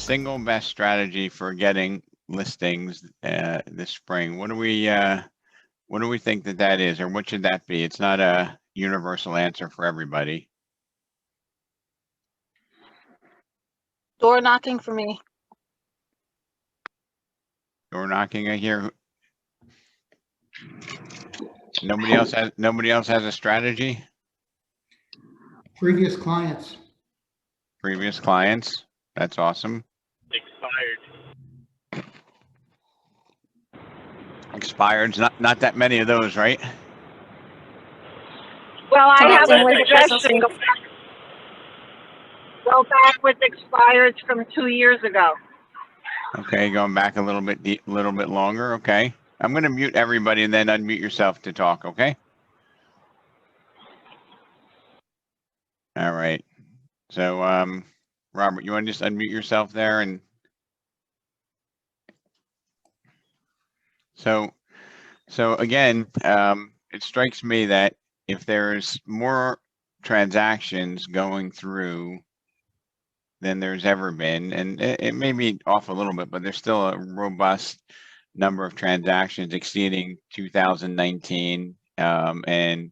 single best strategy for getting listings this spring. What do we think that is, or what should that be? It's not a universal answer for everybody. Door knocking for me. Door knocking, I hear. Nobody else has a strategy? Previous clients. Previous clients. That's awesome. Expired's not that many of those, right? Well, I have Connecting a with the suggestion. Go back with expireds from 2 years ago. Okay, going back a little bit longer. Okay, I'm going to mute everybody and then unmute yourself to talk. Okay. All right. So, Robert, you want to just unmute yourself there? And so again, it strikes me that if there's more transactions going through than there's ever been, and it may be off a little bit, but there's still a robust number of transactions exceeding 2019 and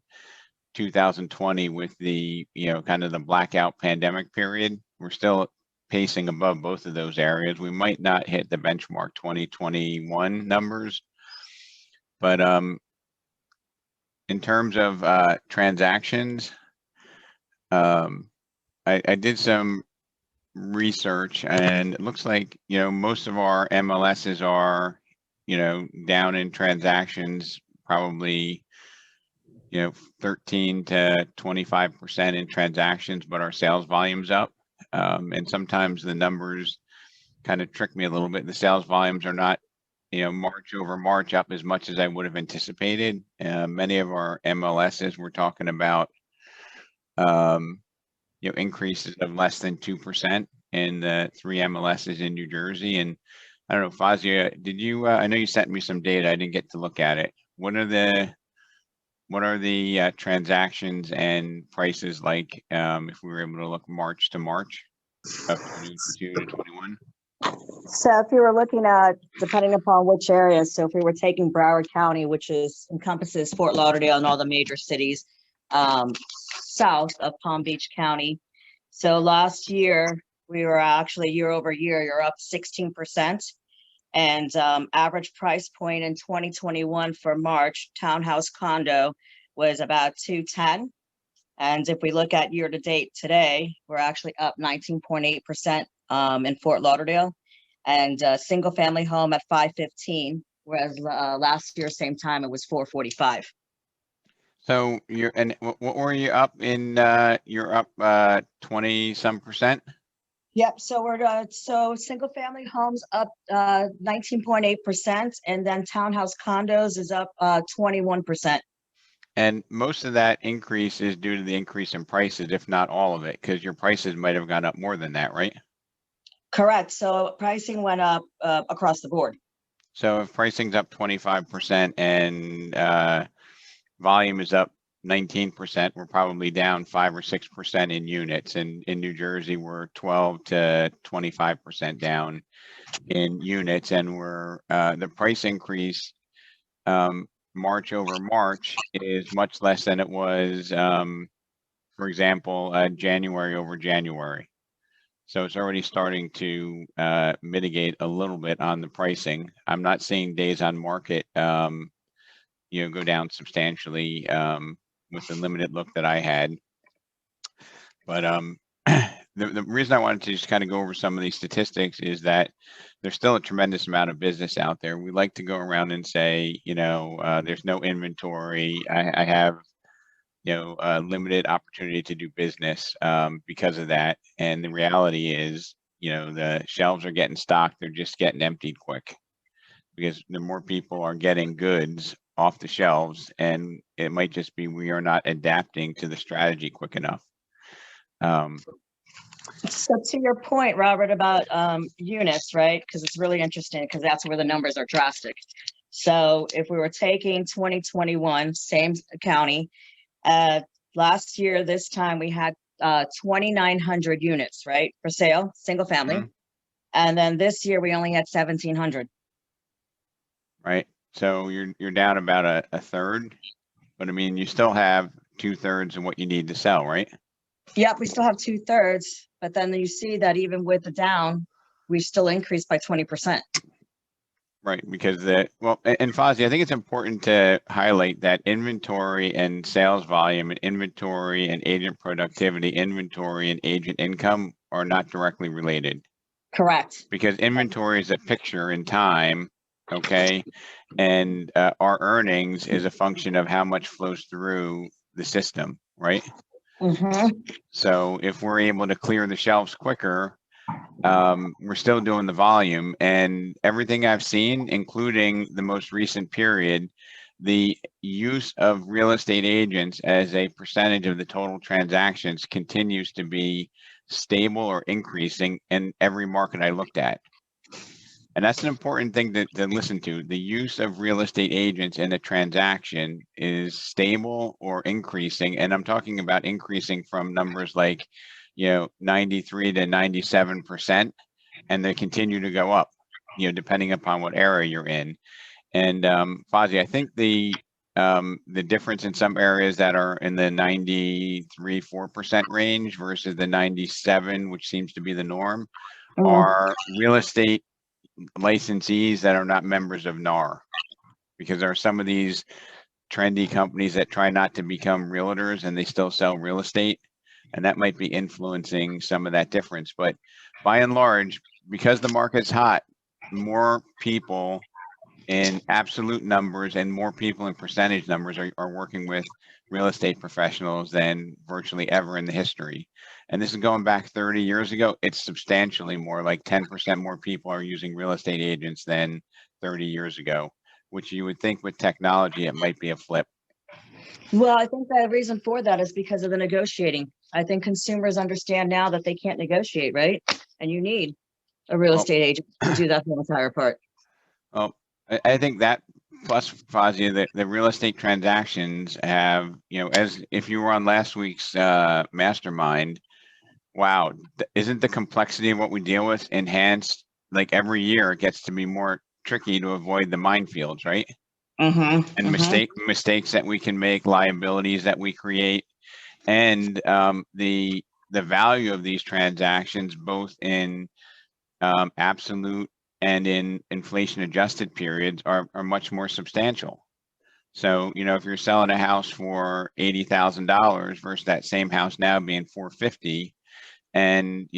2020 with the, kind of the blackout pandemic period. We're still pacing above both of those areas. We might not hit the benchmark 2021 numbers, but in terms of transactions, I did some research, and it looks like most of our MLSs are down in transactions, probably 13 to 25% in transactions, but our sales volume's up. And sometimes the numbers kind of trick me a little bit. The sales volumes are not March over March up as much as I would have anticipated. Many of our MLSs we're talking about increases of less than 2% in the 3 MLSs in New Jersey. And I don't know, Fazia, did you? I know you sent me some data. I didn't get to look at it. What are the transactions and prices like if we were able to look March to March of 22 to 21? So if you were looking at, depending upon which area, so if we were taking Broward County, which encompasses Fort Lauderdale and all the major cities south of Palm Beach County. So last year, we were actually year over year, you're up 16%. And average price point in 2021 for March, townhouse condo was about 210. And if we look at year to date today, we're actually up 19.8% in Fort Lauderdale, and single family home at 515, whereas last year, same time, it was 445. So what were you up in? You're up 20 some percent. Yep. So we're single family homes up 19.8%, and then townhouse condos is up 21%. And most of that increase is due to the increase in prices, if not all of it, because your prices might have gone up more than that, right? Correct. So pricing went up across the board. So if pricing's up 25% and volume is up 19%, we're probably down 5 or 6% in units. And in New Jersey, we're 12 to 25% down in units. And we're the price increase March over March is much less than it was, for example, January over January. So it's already starting to mitigate a little bit on the pricing. I'm not seeing days on market go down substantially with the limited look that I had. But the reason I wanted to just kind of go over some of these statistics is that there's still a tremendous amount of business out there. We like to go around and say, there's no inventory. I have, a limited opportunity to do business because of that. And the reality is, the shelves are getting stocked. They're just getting emptied quick because the more people are getting goods off the shelves, and it might just be we are not adapting to the strategy quick enough. So to your point, Robert, about units, right? Because it's really interesting because that's where the numbers are drastic. So if we were taking 2021, same county, last year, this time we had 2,900 units, right? For sale, single family. Mm-hmm. And then this year we only had 1,700. right? So you're down about a third, but I mean, you still have 2/3 of what you need to sell, right? Yep, we still have 2/3, but then you see that even with the down, we still increased by 20%. Right, because and Fozzie, I think it's important to highlight that inventory and sales volume and inventory and agent productivity, inventory and agent income are not directly related. Correct. Because inventory is a picture in time, okay? And our earnings is a function of how much flows through the system, right? So if we're able to clear the shelves quicker, we're still doing the volume, and everything I've seen, including the most recent period, the use of real estate agents as a percentage of the total transactions continues to be stable or increasing in every market I looked at. And that's an important thing to listen to. The use of real estate agents in a transaction is stable or increasing. And I'm talking about increasing from numbers like, 93 to 97%, and they continue to go up, depending upon what area you're in. And Fozzie, I think the difference in some areas that are in the 93-4% range versus the 97, which seems to be the norm, are real estate licensees that are not members of NAR, because there are some of these trendy companies that try not to become realtors and they still sell real estate, and that might be influencing some of that difference. But by and large, because the market's hot, more people in absolute numbers and more people in percentage numbers are working with real estate professionals than virtually ever in the history. And this is going back 30 years ago. It's substantially more, like 10% more people are using real estate agents than 30 years ago, which you would think with technology, it might be a flip. Well, I think the reason for that is because of the negotiating. I think consumers understand now that they can't negotiate, right? And you need a real estate agent to do that whole entire part. Well, I think that plus, Fozzie, the real estate transactions have, as if you were on last week's Mastermind, wow, isn't the complexity of what we deal with enhanced? Like every year it gets to be more tricky to avoid the minefields, right? And mistakes that we can make, liabilities that we create, and the value of these transactions, both in absolute and in inflation adjusted periods, are much more substantial. So, if you're selling a house for $80,000 versus that same house now being $450,000, and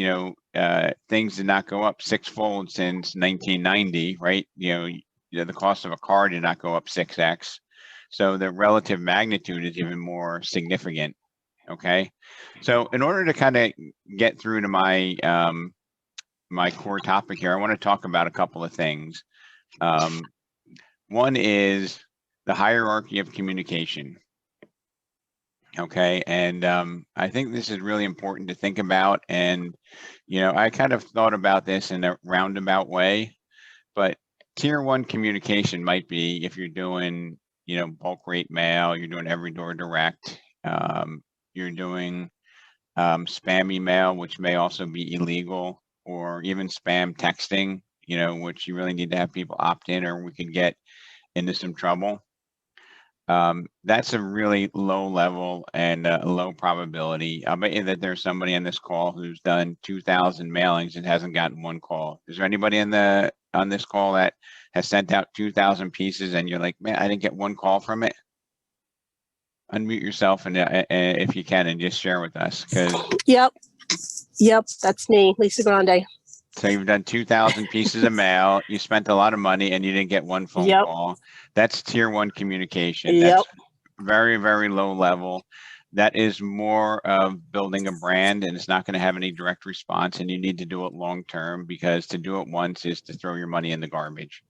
things did not go up sixfold since 1990, right? The cost of a car did not go up 6x. So the relative magnitude is even more significant. Okay. So in order to kind of get through to my my core topic here, I want to talk about a couple of things. One is the hierarchy of communication. Okay. And I think this is really important to think about. And, I kind of thought about this in a roundabout way, but tier one communication might be if you're doing, bulk rate mail, you're doing every door direct, you're doing spam email, which may also be illegal, or even spam texting, which you really need to have people opt in or we could get into some trouble. That's a really low level and a low probability. I'll bet you that there's somebody on this call who's done 2,000 mailings and hasn't gotten one call. Is there anybody on this call that has sent out 2,000 pieces and you're like, man, I didn't get one call from it? Unmute yourself and if you can, and just share with us. Yep, that's me, Lisa Grande. So you've done 2,000 pieces of mail, you spent a lot of money and you didn't get one phone call. That's tier one communication. That's very, very low level. That is more of building a brand, and it's not going to have any direct response, and you need to do it long term, because to do it once is to throw your money in the garbage.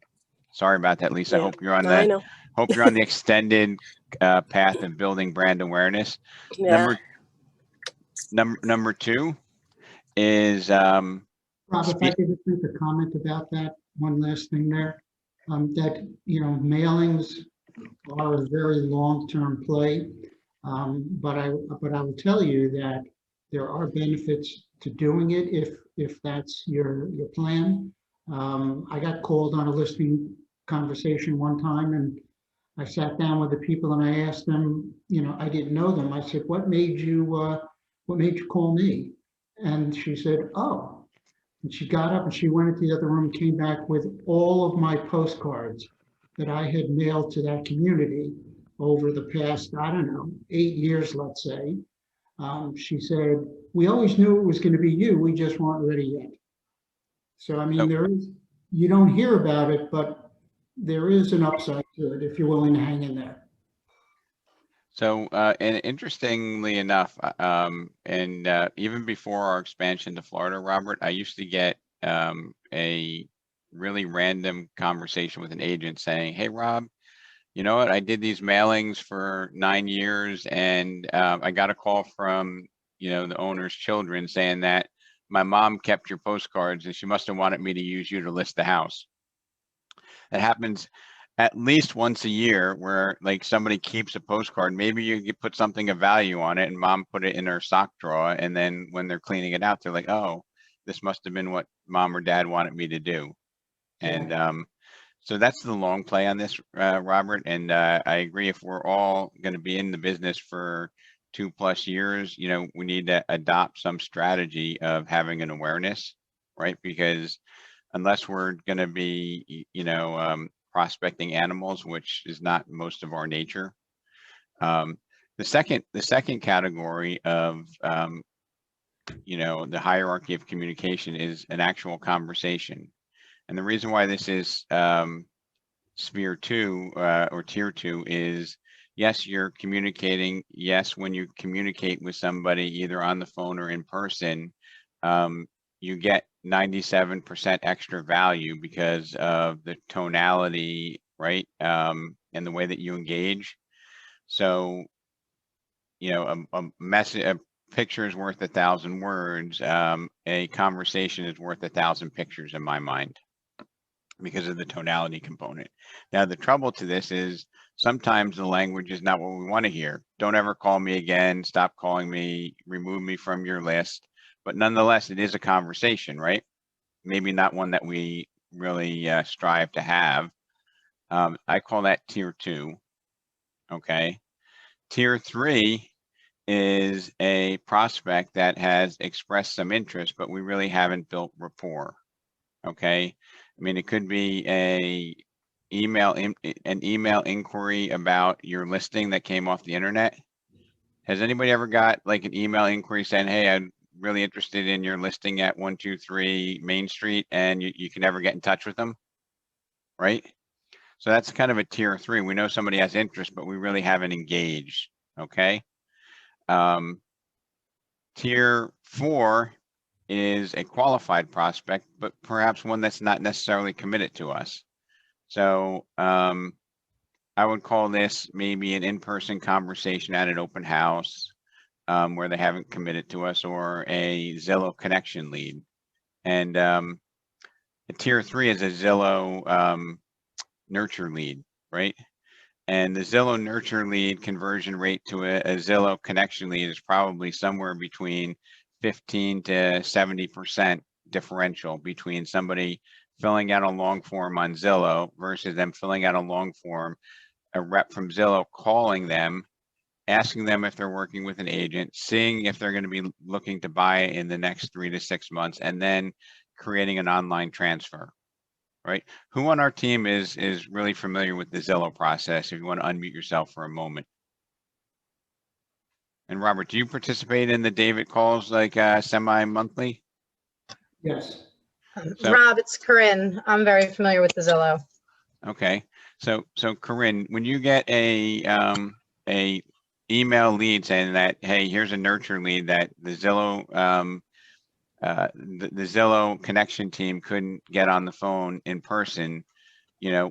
Sorry about that, Lisa. Hope you're on the extended path of building brand awareness. Number two is Rob, if I could just make a comment about that, one last thing there, that, mailings are a very long-term play. But I will tell you that there are benefits to doing it if that's your plan. I got called on a listing conversation one time, and I sat down with the people and I asked them, I didn't know them. I said, what made you call me? And she said, oh. And she got up and she went into the other room, came back with all of my postcards that I had mailed to that community over the past, I don't know, 8 years, let's say. She said, we always knew it was going to be you. We just weren't ready yet. So, I mean, you don't hear about it, but there is an upside to it if you're willing to hang in there. So, and interestingly enough, even before our expansion to Florida, Robert, I used to get a really random conversation with an agent saying, hey, Rob, you know what? I did these mailings for 9 years, and I got a call from, the owner's children saying that my mom kept your postcards and she must have wanted me to use you to list the house. It happens at least once a year where like somebody keeps a postcard. Maybe you put something of value on it and mom put it in her sock drawer, and then when they're cleaning it out, they're like, oh, this must have been what mom or dad wanted me to do. And so that's the long play on this, Robert. And I agree, if we're all going to be in the business for 2+ years, we need to adopt some strategy of having an awareness, right? Because unless we're going to be, prospecting animals, which is not most of our nature. The second category of, the hierarchy of communication is an actual conversation. And the reason why this is sphere 2 or tier 2 is, yes, you're communicating. Yes, when you communicate with somebody either on the phone or in person, you get 97% extra value because of the tonality, right? And the way that you engage. So, a picture is worth 1,000 words. A conversation is worth 1,000 pictures in my mind, because of the tonality component. Now, the trouble to this is sometimes the language is not what we want to hear. Don't ever call me again. Stop calling me. Remove me from your list. But nonetheless, it is a conversation, right? Maybe not one that we really strive to have. I call that tier 2. Okay. Tier 3 is a prospect that has expressed some interest, but we really haven't built rapport. Okay. I mean, it could be an email inquiry about your listing that came off the internet. Has anybody ever got like an email inquiry saying, hey, I'm really interested in your listing at 123 Main Street, and you can never get in touch with them, right? So that's kind of a tier 3. We know somebody has interest, but we really haven't engaged, okay? Tier 4 is a qualified prospect, but perhaps one that's not necessarily committed to us. So I would call this maybe an in-person conversation at an open house where they haven't committed to us, or a Zillow connection lead. And a tier 3 is a Zillow nurture lead, right? And the Zillow nurture lead conversion rate to a Zillow connection lead is probably somewhere between 15 to 70% differential between somebody filling out a long form on Zillow versus them filling out a long form, a rep from Zillow calling them, asking them if they're working with an agent, seeing if they're going to be looking to buy in the next 3 to 6 months, and then creating an online transfer, right? Who on our team is really familiar with the Zillow process? If you want to unmute yourself for a moment. And Robert, do you participate in the David calls like semi-monthly? Yes. So- Rob, it's Corinne. I'm very familiar with the Zillow. Okay, so Corinne, when you get a email lead saying that, hey, here's a nurture lead that the Zillow the Zillow connection team couldn't get on the phone in person,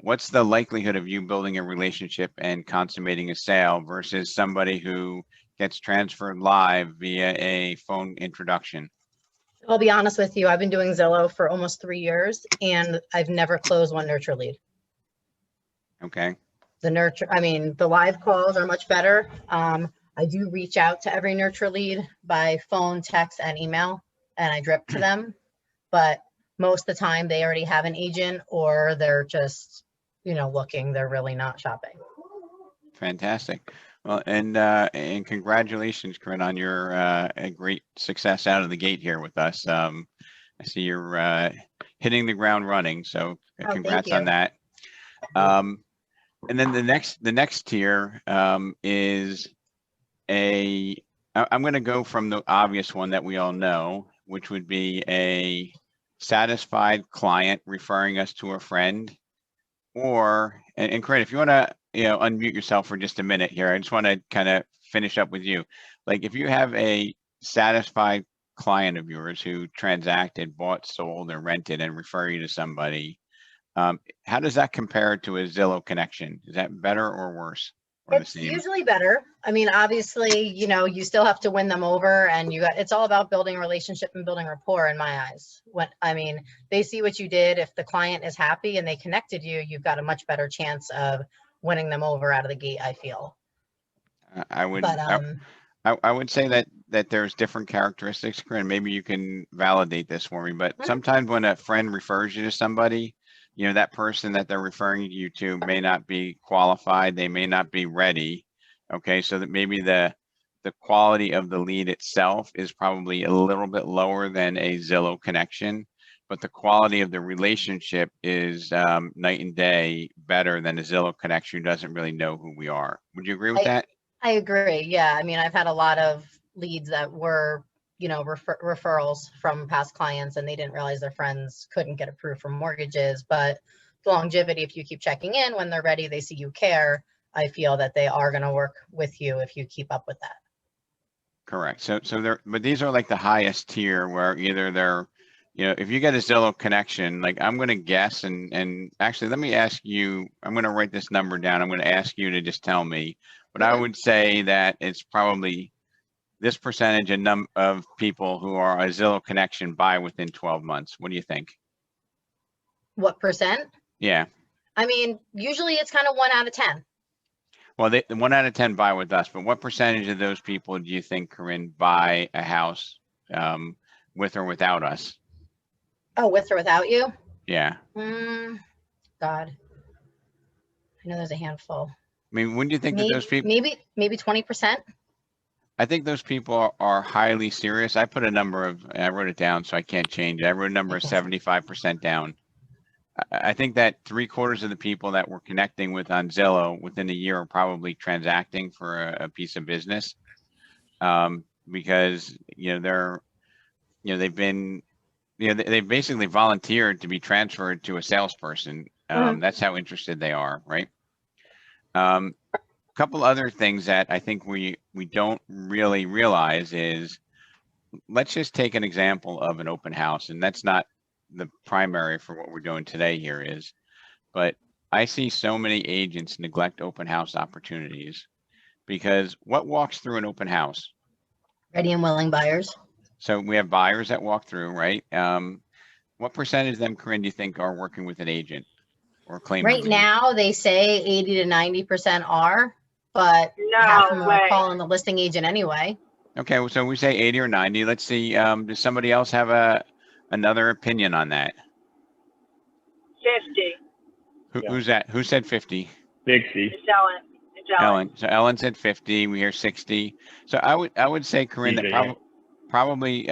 what's the likelihood of you building a relationship and consummating a sale versus somebody who gets transferred live via a phone introduction? I'll be honest with you. I've been doing Zillow for almost 3 years and I've never closed one nurture lead. Okay. The live calls are much better. I do reach out to every nurture lead by phone, text, and email. and I drip to them. But most of the time they already have an agent, or they're just, looking, they're really not shopping. Fantastic. Well, and congratulations, Corinne, on your a great success out of the gate here with us. I see you're hitting the ground running, so thank congrats on you. that. And then the next tier is I'm going to go from the obvious one that we all know, which would be a satisfied client referring us to a friend, or and Corinne, if you want to unmute yourself for just a minute here, I just want to kind of finish up with you. Like, if you have a satisfied client of yours who transacted, bought, sold, or rented, and refer you to somebody, how does that compare to a Zillow connection? Is that better or worse, or the It's same? usually better. I mean, obviously, you still have to win them over, and it's all about building a relationship and building rapport in my eyes. They see what you did. If the client is happy and they connected you, you've got a much better chance of winning them over out of the gate, I feel. I would But, I would say that there's different characteristics, Corinne. Maybe you can validate this for me, but sometimes when a friend refers you to somebody, that person that they're referring you to may not be qualified. They may not be ready. Okay. So that maybe the quality of the lead itself is probably a little bit lower than a Zillow connection, but the quality of the relationship is night and day better than a Zillow connection who doesn't really know who we are. Would you agree with that? I agree. Yeah. I mean, I've had a lot of leads that were, referrals from past clients, and they didn't realize their friends couldn't get approved for mortgages. But the longevity, if you keep checking in when they're ready, they see you care, I feel that they are going to work with you if you keep up with that. Correct. So but these are like the highest tier, where either they're, if you get a Zillow connection, like I'm going to guess, and actually, let me ask you, I'm going to write this number down. I'm going to ask you to just tell me, but I would say that it's probably this percentage of people who are a Zillow connection buy within 12 months. What do you think? What percent? Yeah. I mean, usually it's kind of 1 out of 10. Well, the 1 out of 10 buy with us, but what percentage of those people do you think, Corinne, buy a house with or without us? Oh, with or without you? Yeah. God, I know there's a handful. I mean, wouldn't you think that those people? Maybe 20%. I think those people are highly serious. I put a number I wrote it down so I can't change it. I wrote a number of 75% down. I think that 3/4 of the people that we're connecting with on Zillow within a year are probably transacting for a piece of business, because they've been they've basically volunteered to be transferred to a salesperson. That's how interested they are, right? Couple other things that I think we don't really realize is, let's just take an example of an open house, and that's not the primary for what we're doing today here is, but I see so many agents neglect open house opportunities, because what walks through an open house? Ready and willing buyers. So we have buyers that walk through, right? What percentage of them, Corinne, do you think are working with an agent or claim? Right now, they say 80 to 90% are, but half of them are calling the listing agent anyway. Okay, so we say 80 or 90. Let's see. Does somebody else have another opinion on that? 50. Who's that? Who said 50? 60. It's Ellen. So Ellen said 50. We hear 60. So I would say, Corinne, that probably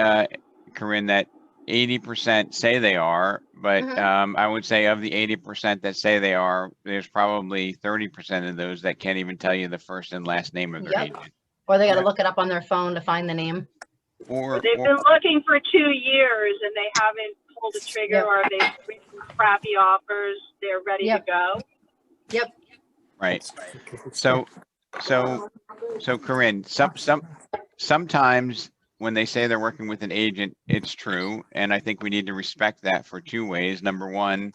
Corinne, that 80% say they are, but I would say of the 80% that say they are, there's probably 30% of those that can't even tell you the first and last name of their agent. Or they got to look it up on their phone to find the name. Or they've been looking for 2 years and they haven't pulled the trigger, or they've written crappy offers. They're ready to go. Yep. Right. So Corinne, sometimes when they say they're working with an agent, it's true. And I think we need to respect that for 2 ways. Number one,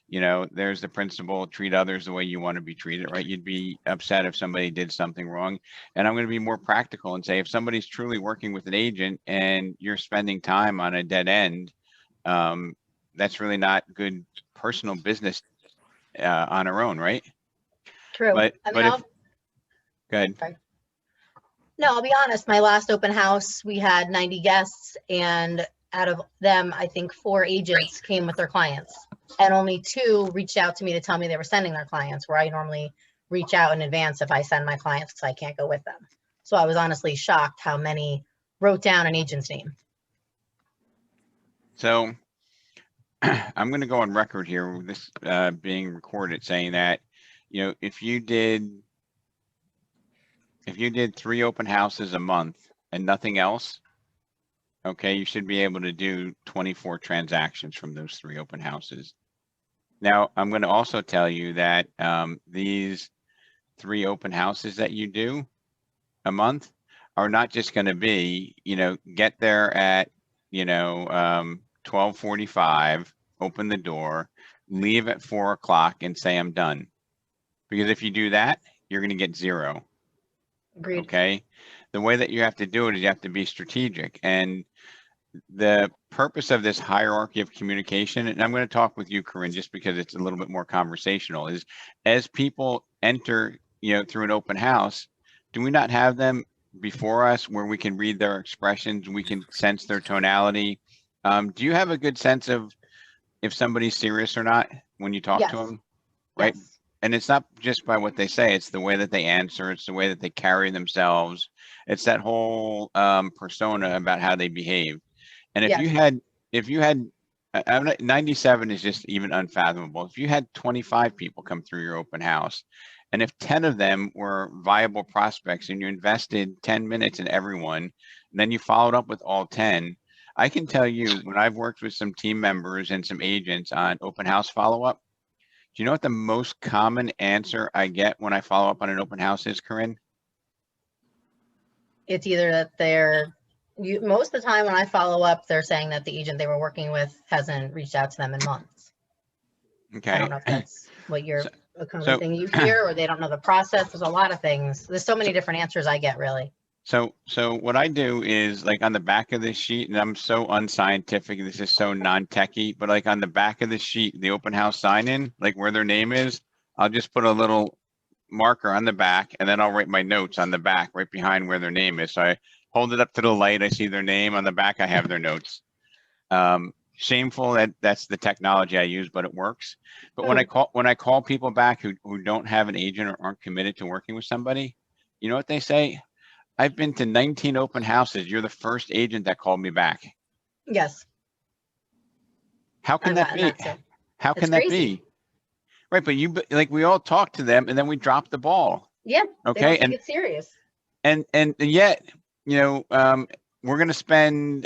there's the principle, treat others the way you want to be treated, right? You'd be upset if somebody did something wrong. And I'm going to be more practical and say, if somebody's truly working with an agent and you're spending time on a dead end, that's really not good personal business on our own, right? True. Go ahead. Sorry. No, I'll be honest. My last open house, we had 90 guests, and out of them, I think 4 agents came with their clients, and only 2 reached out to me to tell me they were sending their clients, where I normally reach out in advance if I send my clients because I can't go with them. So I was honestly shocked how many wrote down an agent's name. So I'm going to go on record here with this being recorded, saying that, you know, if you did 3 open houses a month and nothing else, okay, you should be able to do 24 transactions from those 3 open houses. Now, I'm going to also tell you that these 3 open houses that you do a month are not just going to be, you know, get there at, you know, 12:45, open the door, leave at 4 o'clock and say, I'm done. Because if you do that, you're going to get 0. Agreed. Okay. The way that you have to do it is you have to be strategic. And the purpose of this hierarchy of communication, and I'm going to talk with you, Corinne, just because it's a little bit more conversational, is as people enter, you know, through an open house, do we not have them before us where we can read their expressions, we can sense their tonality? Do you have a good sense of if somebody's serious or not when you talk Yes. to them? Right. Yes. And it's not just by what they say, it's the way that they answer, it's the way that they carry themselves. It's that whole persona about how they behave. And if you had, I'm not, 97 is just even unfathomable. If you had 25 people come through your open house, and if 10 of them were viable prospects and you invested 10 minutes in everyone, and then you followed up with all 10, I can tell you when I've worked with some team members and some agents on open house follow-up, do you know what the most common answer I get when I follow up on an open house is, Corinne? It's either that most of the time when I follow up, they're saying that the agent they were working with hasn't reached out to them in months. Okay. I don't know if that's what you're So- a common thing you hear, or they don't know the process. There's a lot of things. There's so many different answers I get, really. So what I do is, like, on the back of this sheet, and I'm so unscientific, this is so non-techy, but like on the back of the sheet, the open house sign in, like where their name is, I'll just put a little marker on the back, and then I'll write my notes on the back right behind where their name is. So I hold it up to the light, I see their name on the back, I have their notes. Shameful that that's the technology I use, but it works. But when I call people back who don't have an agent or aren't committed to working with somebody, you know what they say? I've been to 19 open houses. You're the first agent that called me back. Yes. How can that be? How can that be? Right, but like we all talk to them and then we drop the ball. Yeah. Okay. And it's serious. And yet, you know, we're going to spend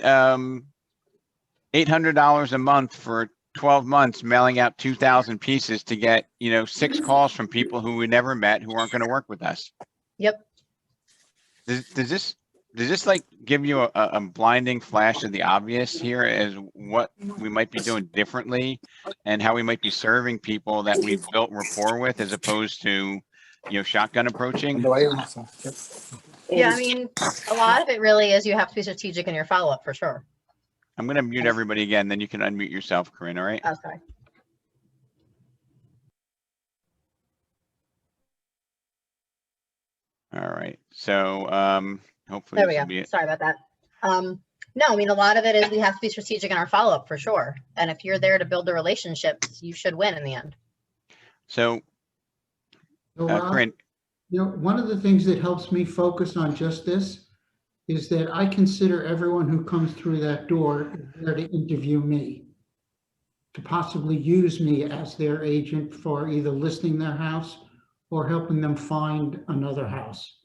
$800 a month for 12 months mailing out 2,000 pieces to get, you know, 6 calls from people who we never met who aren't going to work with us. Yep. Does this like give you a blinding flash of the obvious here as what we might be doing differently and how we might be serving people that we've built rapport with as opposed to, you know, shotgun approaching? Yeah, I mean, a lot of it really is you have to be strategic in your follow-up for sure. I'm going to mute everybody again, then you can unmute yourself, Corinne, all right? Oh, sorry. All right. So hopefully There we this go. will be it. Sorry about that. No, I mean, a lot of it is we have to be strategic in our follow-up for sure. And if you're there to build the relationships, you should win in the end. So, So, Corinne, you know, one of the things that helps me focus on just this is that I consider everyone who comes through that door there to interview me, to possibly use me as their agent for either listing their house or helping them find another house.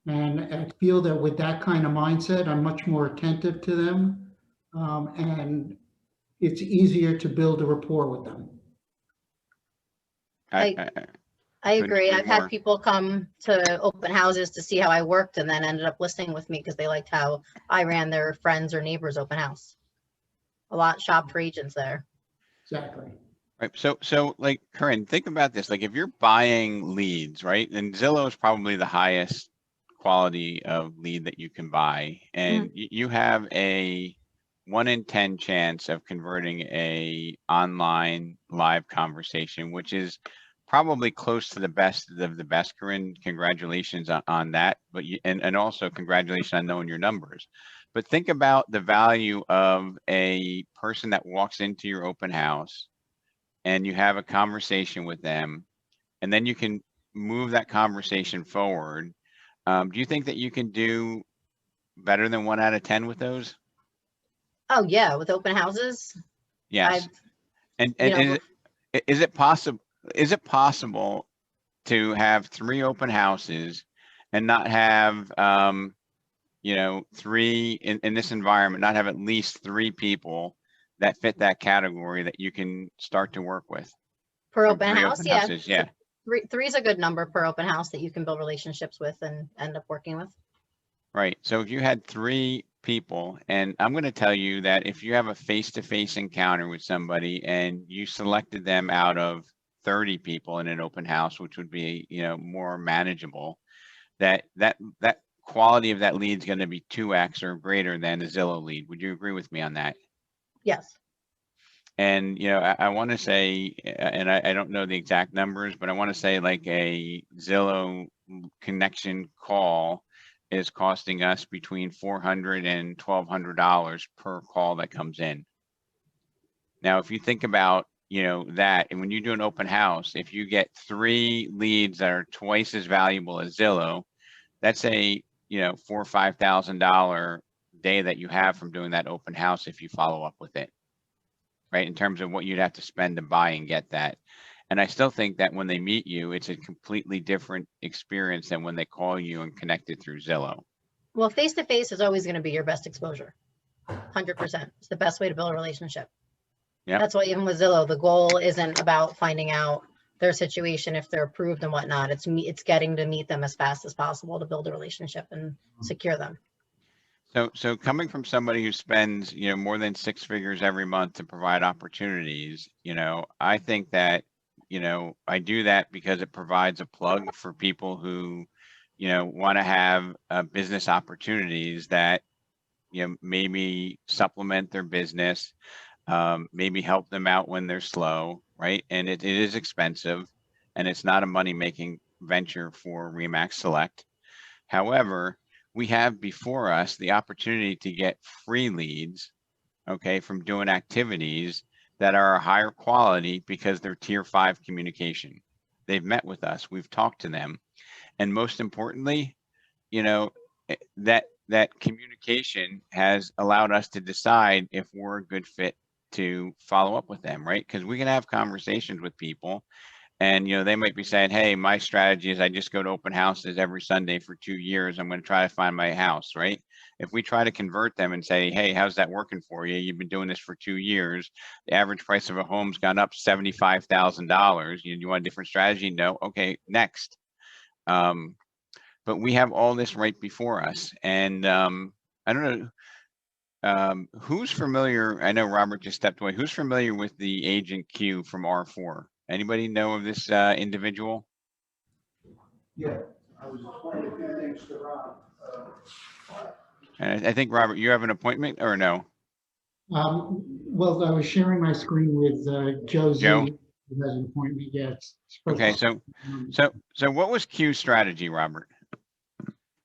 And I feel that with that kind of mindset, I'm much more attentive to them, and it's easier to build a rapport with them. I I couldn't agree. agree I've more. had people come to open houses to see how I worked and then ended up listing with me because they liked how I ran their friends or neighbors open house. A lot shop for agents there. Exactly. Right. So like, Corinne, think about this. Like if you're buying leads, right? And Zillow is probably the highest quality of lead that you can buy. And you have a 1 in 10 chance of converting a online live conversation, which is probably close to the best of the best, Corinne. Congratulations on that. But and also congratulations on knowing your numbers. but think about the value of a person that walks into your open house and you have a conversation with them, and then you can move that conversation forward. Do you think that you can do better than 1 out of 10 with those? Oh, yeah, with open houses. Yes. I've, And you know, is it possible to have 3 open houses and not have, you know, 3 in this environment, not have at least 3 people that fit that category that you can start to work with? per Or open 3 house, open yeah. houses, yeah. Three's a good number per open house that you can build relationships with and end up working with. Right. So if you had 3 people, and I'm going to tell you that if you have a face-to-face encounter with somebody and you selected them out of 30 people in an open house, which would be, you know, more manageable, that quality of that lead is going to be 2x or greater than the Zillow lead. Would you agree with me on that? Yes. And, you know, I want to say, and I don't know the exact numbers, but I want to say like a Zillow connection call is costing us between $400 and $1,200 per call that comes in. Now, if you think about, you know, that, and when you do an open house, if you get 3 leads that are twice as valuable as Zillow, that's a, you know, $4,000 or $5,000 day that you have from doing that open house if you follow up with it, right? In terms of what you'd have to spend to buy and get that. And I still think that when they meet you, it's a completely different experience than when they call you and connect it through Zillow. Well, face-to-face is always going to be your best exposure. 100%. It's the best way to build a relationship. Yep. That's why even with Zillow, the goal isn't about finding out their situation, if they're approved and whatnot. It's getting to meet them as fast as possible to build a relationship and secure them. So coming from somebody who spends, you know, more than 6 figures every month to provide opportunities, you know, I think that, you know, I do that because it provides a plug for people who, you know, want to have business opportunities that, you know, maybe supplement their business, maybe help them out when they're slow, right? And it is expensive, and it's not a money-making venture for Remax Select. However, we have before us the opportunity to get free leads, okay, from doing activities that are higher quality because they're tier 5 communication. They've met with us, we've talked to them. And most importantly, you know, that communication has allowed us to decide if we're a good fit to follow up with them, right? Because we can have conversations with people and, you know, they might be saying, hey, my strategy is I just go to open houses every Sunday for 2 years. I'm going to try to find my house, right? If we try to convert them and say, hey, how's that working for you? You've been doing this for 2 years. The average price of a home's gone up $75,000. You want a different strategy? No. Okay, next. But we have all this right before us. And I don't know, who's familiar? I know Robert just stepped away. Who's familiar with the agent Q from R4? Anybody know of this individual? Yeah, I was explaining a few things to Rob. And I think, Robert, you have an appointment or no? Well, I was sharing my screen with Joe Z, Joe? who has an appointment yet. Okay, so what was Q's strategy, Robert?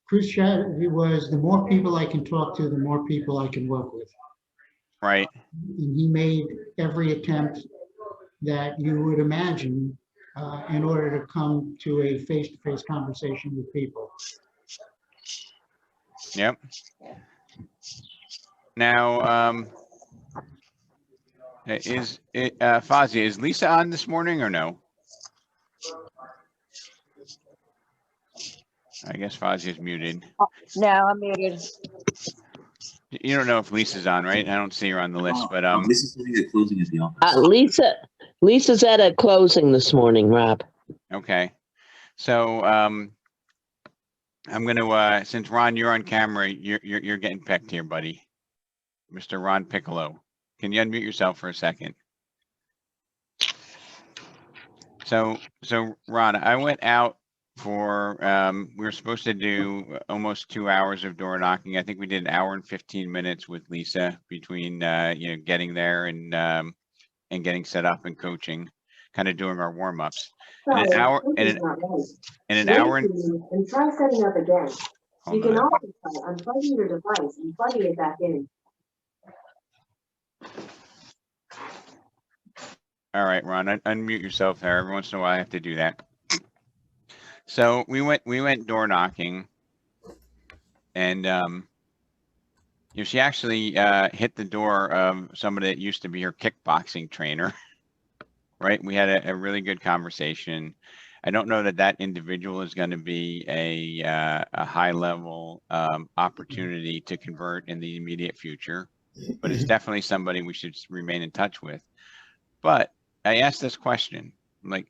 Chris strategy was the more people I can talk to, the more people I can work with. Right. And he made every attempt that you would imagine in order to come to a face-to-face conversation with people. Yep. Now, Fazia, is Lisa on this morning or no? I guess Fazia's muted. No, I'm muted. You don't know if Lisa's on, right? I don't see her on the list, but Lisa's sitting at closing at the office. Lisa's at a closing this morning, Rob. okay. So I'm gonna since Ron, you're on camera, you're getting picked here, buddy. Mr. Ron Piccolo. Can you unmute yourself for a second? So Ron, I went out for we were supposed to do almost 2 hours of door knocking. I think we did 1 hour and 15 minutes with Lisa between you know, getting there and getting set up and coaching, kind of doing our warm-ups. In an hour and try setting up again. Hold You can on. also try unplugging your device and plugging it back in. All right, Ron, unmute yourself there. Every once in a while I have to do that. So we went door knocking, and she actually hit the door of somebody that used to be her kickboxing trainer. Right? We had a really good conversation. I don't know that that individual is going to be a high level opportunity to convert in the immediate future, but it's definitely somebody we should remain in touch with. But I asked this question, like,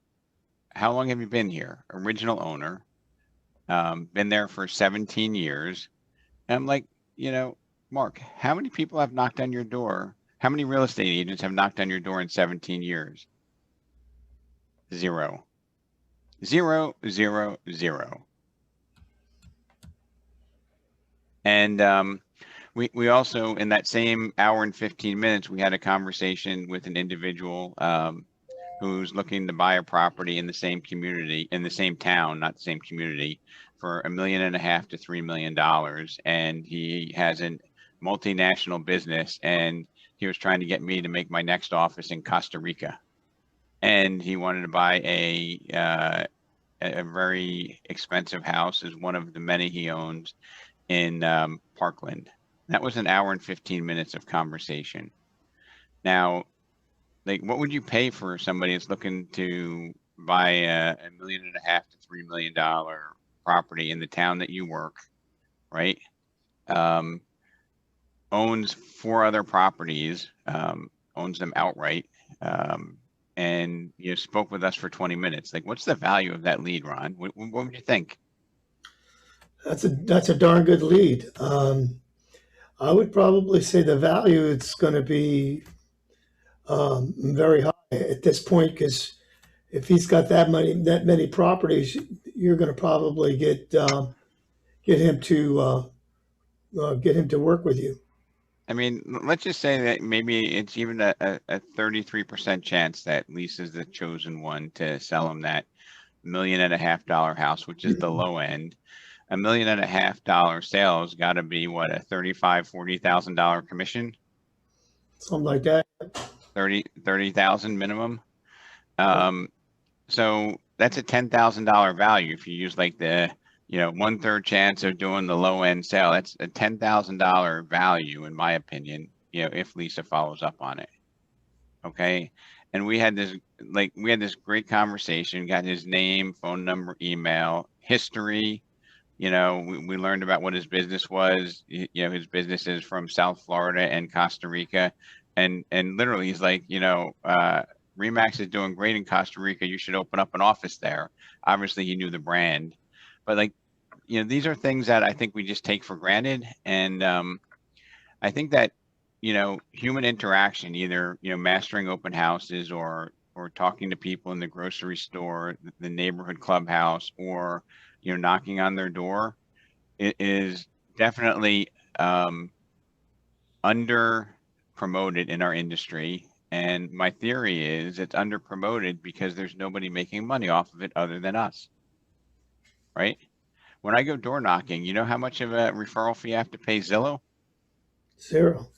how long have you been here? Original owner, been there for 17 years. And I'm like, Mark, how many people have knocked on your door? How many real estate agents have knocked on your door in 17 years? Zero. Zero, zero, zero. And we also, in that same hour and 15 minutes, we had a conversation with an individual who's looking to buy a property in the same community, in the same town, not the same community, for $1.5 million to $3 million. And he has a multinational business, and he was trying to get me to make my next office in Costa Rica. And he wanted to buy a very expensive house, is one of the many he owns in Parkland. That was an hour and 15 minutes of conversation. Now, like, what would you pay for somebody that's looking to buy a $1.5 million to $3 million property in the town that you work, right? Owns 4 other properties, owns them outright, and you spoke with us for 20 minutes. Like, what's the value of that lead, Ron? What would you think? That's a darn good lead. I would probably say the value it's going to be very high at this point, because if he's got that many properties, you're going to probably get him to work with you. I mean, let's just say that maybe it's even a 33% chance that Lisa's the chosen one to sell him that $1.5 million house, which is the low end. $1.5 million sale has got to be what, a $35,000-$40,000 commission? Something like that. 30,000 minimum. So that's a $10,000 value if you use like the 1/3 chance of doing the low end sale. That's a $10,000 value, in my opinion, if Lisa follows up on it. Okay. And we had this great conversation, got his name, phone number, email, history. We learned about what his business was. His business is from South Florida and Costa Rica. And literally he's like, Remax is doing great in Costa Rica. You should open up an office there. Obviously he knew the brand, but these are things that I think we just take for granted. And I think that, human interaction, either, mastering open houses or talking to people in the grocery store, the neighborhood clubhouse, or, knocking on their door, it is definitely under promoted in our industry. And my theory is it's under promoted because there's nobody making money off of it other than us, right? When I go door knocking, you know how much of a referral fee I have to pay Zillow? Zero,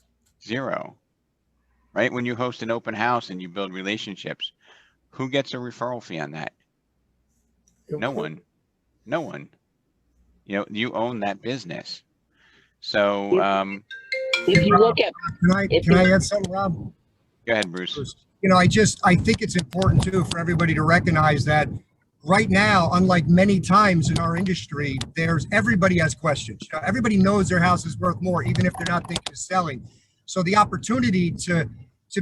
right? When you host an open house and you build relationships, who gets a referral fee on that? No one. You own that business. So if you look at, Can I add something, Rob? Go ahead, Bruce. I think it's important too for everybody to recognize that right now, unlike many times in our industry, everybody has questions. Everybody knows their house is worth more, even if they're not thinking of selling. So the opportunity to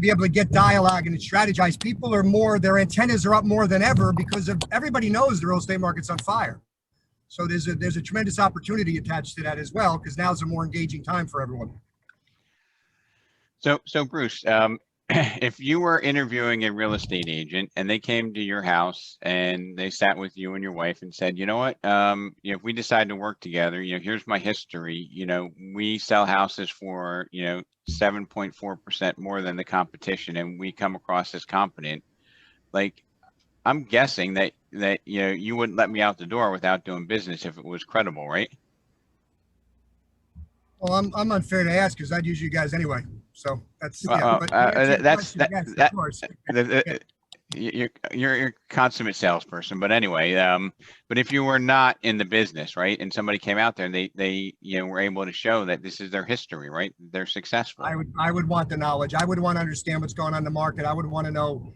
be able to get dialogue and strategize, people are more, their antennas are up more than ever because everybody knows the real estate market's on fire. So there's a tremendous opportunity attached to that as well, because now's a more engaging time for everyone. So Bruce, if you were interviewing a real estate agent and they came to your house and they sat with you and your wife and said, you know what, if we decide to work together, here's my history, we sell houses for, 7.4% more than the competition, and we come across as competent. Like, I'm guessing that you wouldn't let me out the door without doing business if it was credible, right? Well, I'm unfair to ask because I'd use you guys anyway. So that's, yeah, Well, but to answer your that's question, yes, that of course. you're a consummate salesperson, but anyway, but if you were not in the business, right, and somebody came out there and they were able to show that this is their history, right, they're successful. I would want the knowledge. I would want to understand what's going on in the market. I would want to know.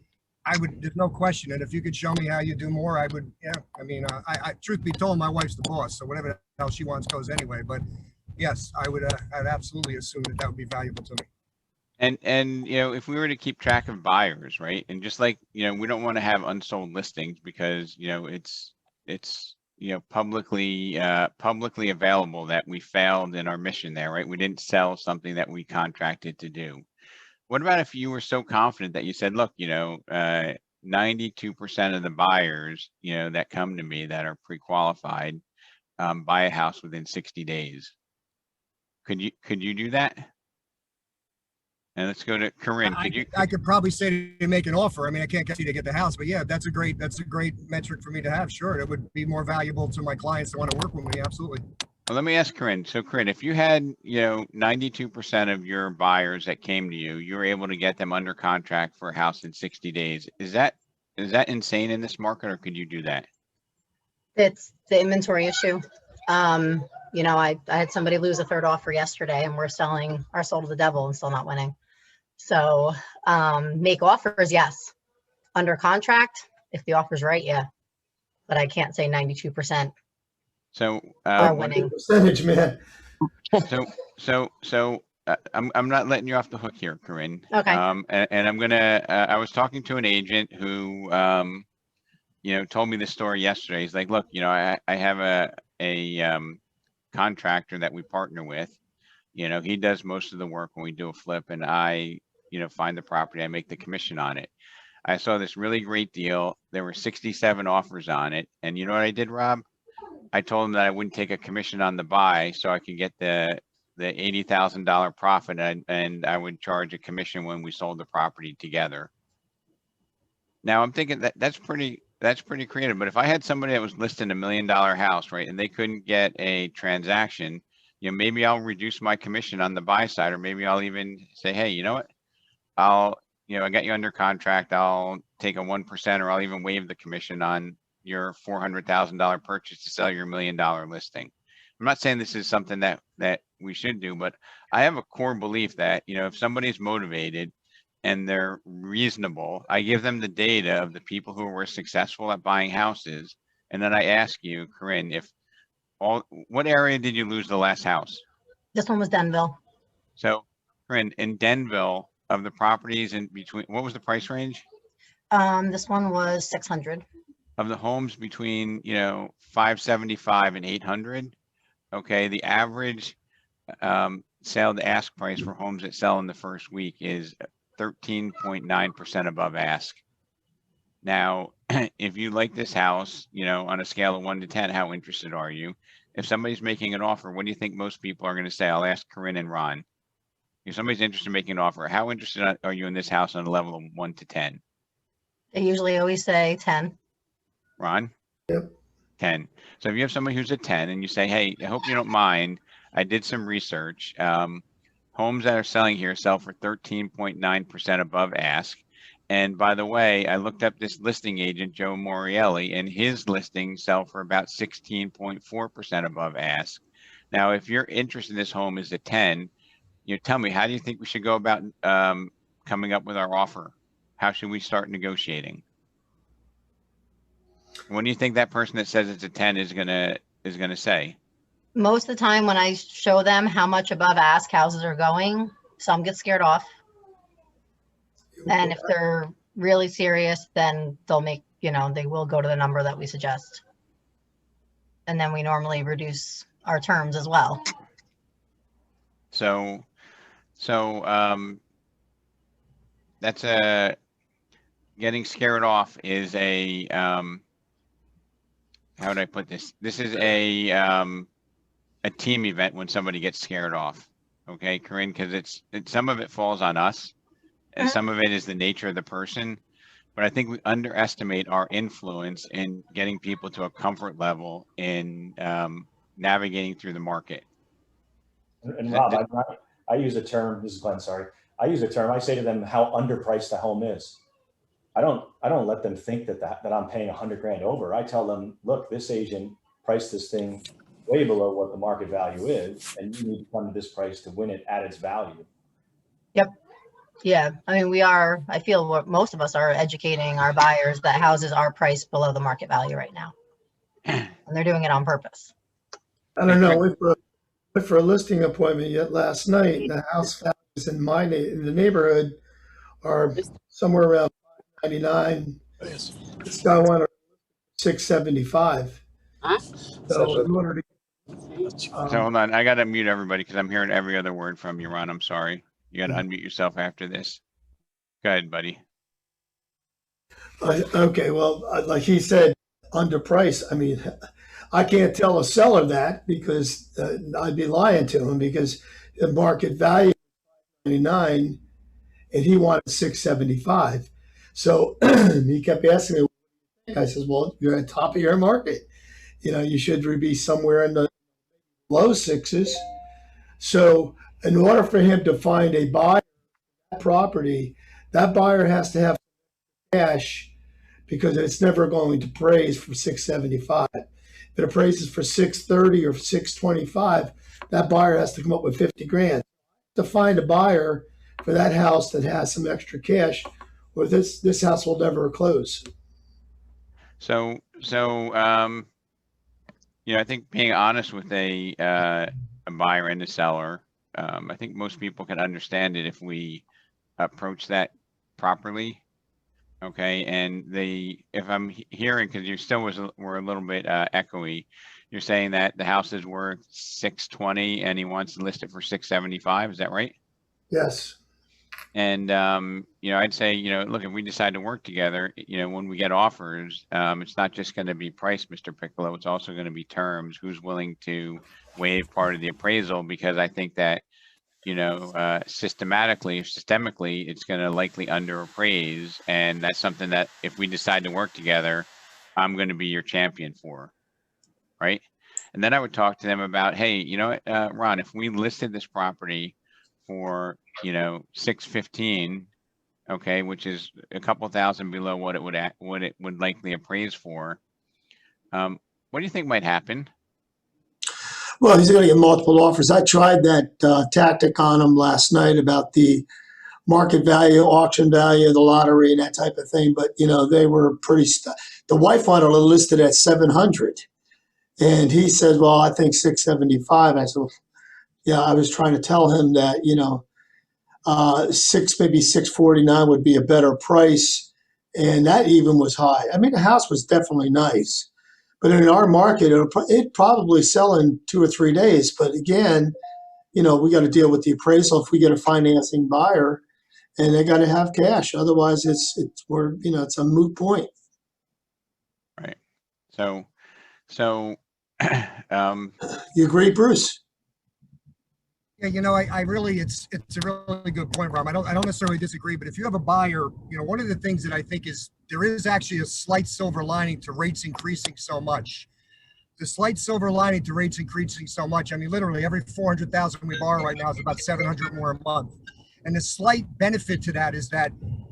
There's no question. And if you could show me how you do more, I would, yeah. I mean, I truth be told, my wife's the boss, so whatever the hell she wants goes anyway. But yes, I'd absolutely assume that would be valuable to me. And if we were to keep track of buyers, right, and just like we don't want to have unsold listings because it's publicly available that we failed in our mission there, right? We didn't sell something that we contracted to do. What about if you were so confident that you said, look, 92% of the buyers that come to me that are pre-qualified buy a house within 60 days? Could you do that? And let's go to Corinne. I could probably say to make an offer. I mean, I can't get you to get the house, but yeah, that's a great metric for me to have. Sure, it would be more valuable to my clients that want to work with me. Absolutely. Well, let me ask Corinne. So Corinne, if you had 92% of your buyers that came to you, you were able to get them under contract for a house in 60 days. Is that insane in this market, or could you do that? It's the inventory issue. I had somebody lose a third offer yesterday, and we're selling our soul to the devil and still not winning. So make offers, yes. Under contract, if the offer's right, yeah. But I can't say 92%. So are winning. Percentage, man. So I'm not letting you off the hook here, Corinne. Okay. And I'm gonna. I was talking to an agent who, told me this story yesterday. He's like, look, I have a contractor that we partner with. He does most of the work when we do a flip, and I, find the property. I make the commission on it. I saw this really great deal. There were 67 offers on it, and you know what I did, Rob? I told him that I wouldn't take a commission on the buy, so I could get the $80,000 profit, and I would charge a commission when we sold the property together. Now I'm thinking that's pretty creative. But if I had somebody that was listing $1 million house, right, and they couldn't get a transaction, maybe I'll reduce my commission on the buy side, or maybe I'll even say, hey, you know what? I got you under contract. I'll take a 1%, or I'll even waive the commission on your $400,000 purchase to sell your $1 million listing. I'm not saying this is something that we should do, but I have a core belief that, if somebody's motivated and they're reasonable, I give them the data of the people who were successful at buying houses. And then I ask you, Corinne, what area did you lose the last house? This one was Denville. So, Corinne, in Denville, of the properties in between, what was the price range? This one was 600. Of the homes between 575 and 800, okay, the average sale to ask price for homes that sell in the first week is 13.9% above ask. Now, if you like this house, on a scale of 1 to 10, how interested are you? If somebody's making an offer, what do you think most people are going to say? I'll ask Corinne and Ron. If somebody's interested in making an offer, how interested are you in this house on a level of 1 to 10? They usually always say 10. Ron? Yep. 10. So if you have somebody who's a 10 and you say, hey, I hope you don't mind, I did some research. Homes that are selling here sell for 13.9% above ask. And by the way, I looked up this listing agent, Joe Morielli, and his listings sell for about 16.4% above ask. Now, if your interest in this home is a 10, tell me, how do you think we should go about coming up with our offer? How should we start negotiating? What do you think that person that says it's a 10 is gonna say? Most of the time when I show them how much above ask houses are going, some get scared off. And if they're really serious, then they'll make, they will go to the number that we suggest. And then we normally reduce our terms as well. So that's getting scared off is a, how would I put this? This is a team event when somebody gets scared off. Okay, Corinne, because it's some of it falls on us and some of it is the nature of the person. But I think we underestimate our influence in getting people to a comfort level in navigating through the market. And Rob, I use a term, this is Glenn, sorry. I use a term, I say to them how underpriced the home is. I don't let them think that I'm paying 100 grand over. I tell them, look, this agent priced this thing way below what the market value is, and you need to come to this price to win it at its value. Yep. Yeah. I mean, I feel what most of us are educating our buyers that houses are priced below the market value right now. And they're doing it on purpose. I don't know. We went for a listing appointment yet last night. The house values in the neighborhood are somewhere around 599. This guy wanted 675. So in order to, So hold on, I gotta mute everybody because I'm hearing every other word from you, Ron. I'm sorry. You gotta unmute yourself after this. Go ahead, buddy. okay, well, like he said, underpriced. I mean, I can't tell a seller that because I'd be lying to him because the market value is 99 and he wanted 675. So he kept asking me, I says, well, you're at the top of your market. You know, you should be somewhere in the low sixes. So in order for him to find a buyer for that property, that buyer has to have cash because it's never going to appraise for 675. If it appraises for 630 or 625, that buyer has to come up with 50 grand. To find a buyer for that house that has some extra cash, or this house will never close. So you know, I think being honest with a buyer and a seller, I think most people can understand it if we approach that properly. Okay, and if I'm hearing, because you still were a little bit echoey, you're saying that the house is worth 620 and he wants to list it for 675. Is that right? Yes. And you know, I'd say, you know, look, if we decide to work together, you know, when we get offers, it's not just going to be price, Mr. Piccolo. It's also going to be terms. Who's willing to waive part of the appraisal? Because I think that, you know, systemically, it's going to likely underappraise, and that's something that if we decide to work together, I'm going to be your champion for, right? And then I would talk to them about, hey, you know what, Ron, if we listed this property for, you know, 615, okay, which is a couple thousand below what it would likely appraise for, what do you think might happen? Well, he's going to get multiple offers. I tried that tactic on him last night about the market value, auction value, the lottery, and that type of thing. But, you know, they were pretty, the wife wanted to list it at 700. And he said, well, I think 675. I said, well, yeah, I was trying to tell him that, you know, maybe 649 would be a better price. And that even was high. I mean, the house was definitely nice. But in our market, it'd probably sell in 2 or 3 days. But again, you know, we got to deal with the appraisal if we get a financing buyer, and they got to have cash. Otherwise, it's a moot point. Right. So, you agree, Bruce? Yeah, you know, I really, it's a really good point, Rob. I don't necessarily disagree, but if you have a buyer, you know, one of the things that I think is there is actually a slight silver lining to rates increasing so much. The slight silver lining to rates increasing so much. I mean, literally every 400,000 we borrow right now is about 700 more a month. And the slight benefit to that is that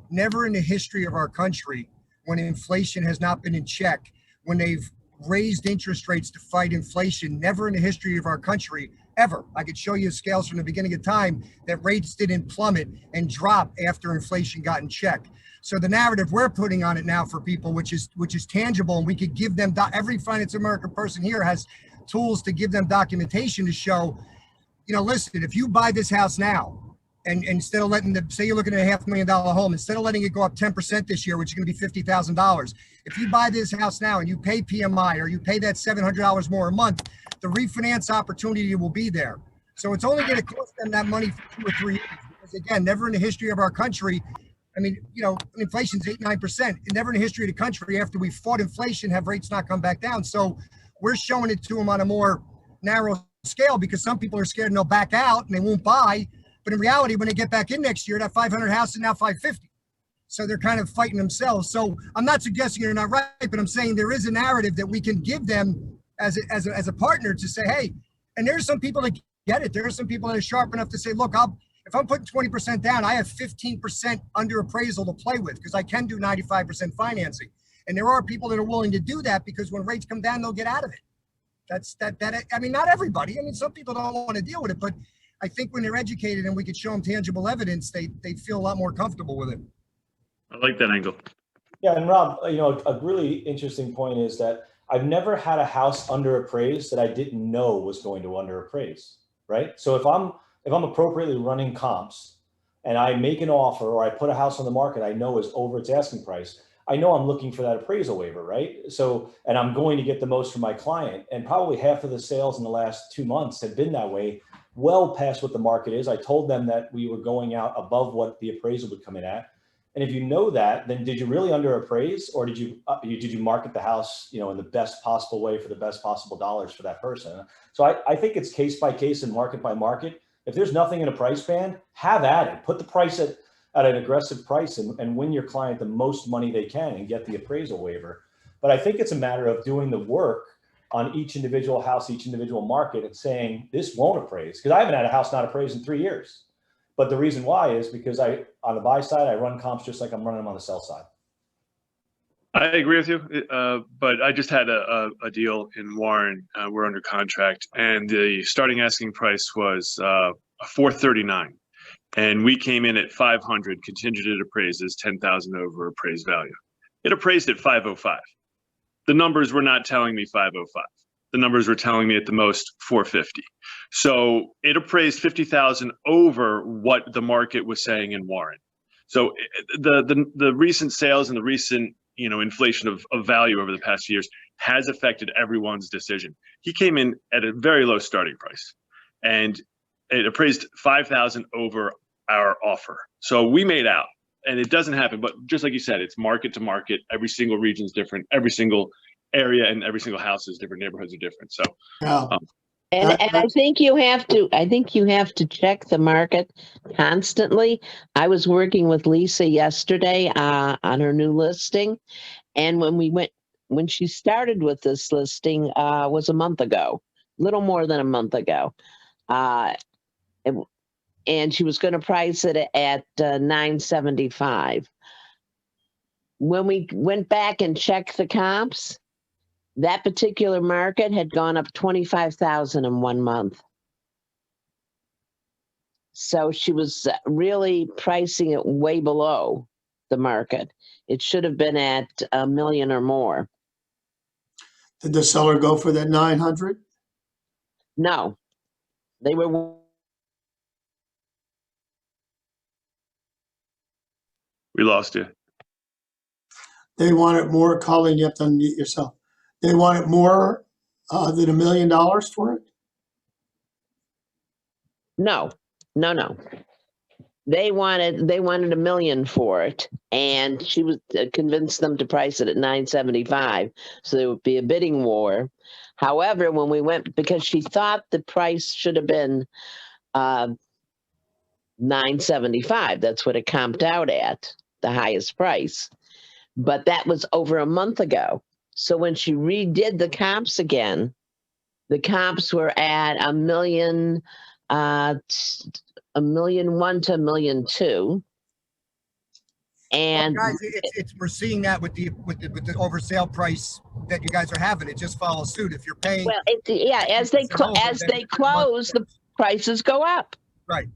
never in the history of our country, when inflation has not been in check, when they've raised interest rates to fight inflation, never in the history of our country, ever. I could show you scales from the beginning of time that rates didn't plummet and drop after inflation got in check. So the narrative we're putting on it now for people, which is tangible, and we could give them, every Finance America person here has tools to give them documentation to show, you know, listen, if you buy this house now, and instead of letting them, say you're looking at a $500,000 home, instead of letting it go up 10% this year, which is going to be $50,000, if you buy this house now and you pay PMI or you pay that $700 more a month, the refinance opportunity will be there. So it's only going to cost them that money for 2 or 3 years. Because again, never in the history of our country, I mean, you know, inflation's 8-9%. And never in the history of the country, after we fought inflation, have rates not come back down. So we're showing it to them on a more narrow scale because some people are scared and they'll back out and they won't buy. But in reality, when they get back in next year, that 500 house is now 550. So they're kind of fighting themselves. So I'm not suggesting you're not right, but I'm saying there is a narrative that we can give them as a partner to say, hey, and there's some people that get it. There are some people that are sharp enough to say, look, if I'm putting 20% down, I have 15% under appraisal to play with because I can do 95% financing. And there are people that are willing to do that because when rates come down, they'll get out of it. I mean, not everybody. I mean, some people don't want to deal with it, but I think when they're educated and we could show them tangible evidence, they feel a lot more comfortable with it. I like that angle. Yeah, and Rob, a really interesting point is that I've never had a house underappraised that I didn't know was going to underappraise, right? So if I'm appropriately running comps and I make an offer or I put a house on the market I know is over its asking price, I know I'm looking for that appraisal waiver, right? So, and I'm going to get the most from my client. And probably half of the sales in the last 2 months have been that way, well past what the market is. I told them that we were going out above what the appraisal would come in at. And if you know that, then did you really underappraise, or did you market the house, in the best possible way for the best possible dollars for that person? So I think it's case by case and market by market. If there's nothing in a price band, have at it. Put the price at an aggressive price and win your client the most money they can and get the appraisal waiver. But I think it's a matter of doing the work on each individual house, each individual market, and saying this won't appraise, because I haven't had a house not appraised in 3 years. But the reason why is because on the buy side, I run comps just like I'm running them on the sell side. I agree with you, but I just had a deal in Warren. We're under contract, and the starting asking price was $439, and we came in at 500. Contingent it appraises 10,000 over appraised value. It appraised at 505. The numbers were not telling me 505. The numbers were telling me at the most 450. So it appraised 50,000 over what the market was saying in Warren. So the recent sales and the recent inflation of value over the past years has affected everyone's decision. He came in at a very low starting price, and it appraised 5,000 over our offer. So we made out, and it doesn't happen. But just like you said, it's market to market. Every single region is different. Every single area and every single house is different. Neighborhoods are different. So, and I think you have to check the market constantly. I was working with Lisa yesterday on her new listing, and when she started with this listing was a month ago, little more than a month ago, and she was going to price it at $975. When we went back and checked the comps, that particular market had gone up 25,000 in 1 month. So she was really pricing it way below the market. It should have been at $1 million or more. Did the seller go for that 900? No, they were. We lost you. They wanted more. Colleen, you have to unmute yourself. They wanted more than $1 million for it? No. They wanted $1 million for it, and she was convinced them to price it at $975, so there would be a bidding war. However, when we went, because she thought the price should have been $975, that's what it comped out at, the highest price. But that was over a month ago. So when she redid the comps again, the comps were at $1.1 million to $1.2 million. And guys, we're seeing that with the over sale price that you guys are having. It just follows suit. If you're paying, as they close, the prices go up. Right.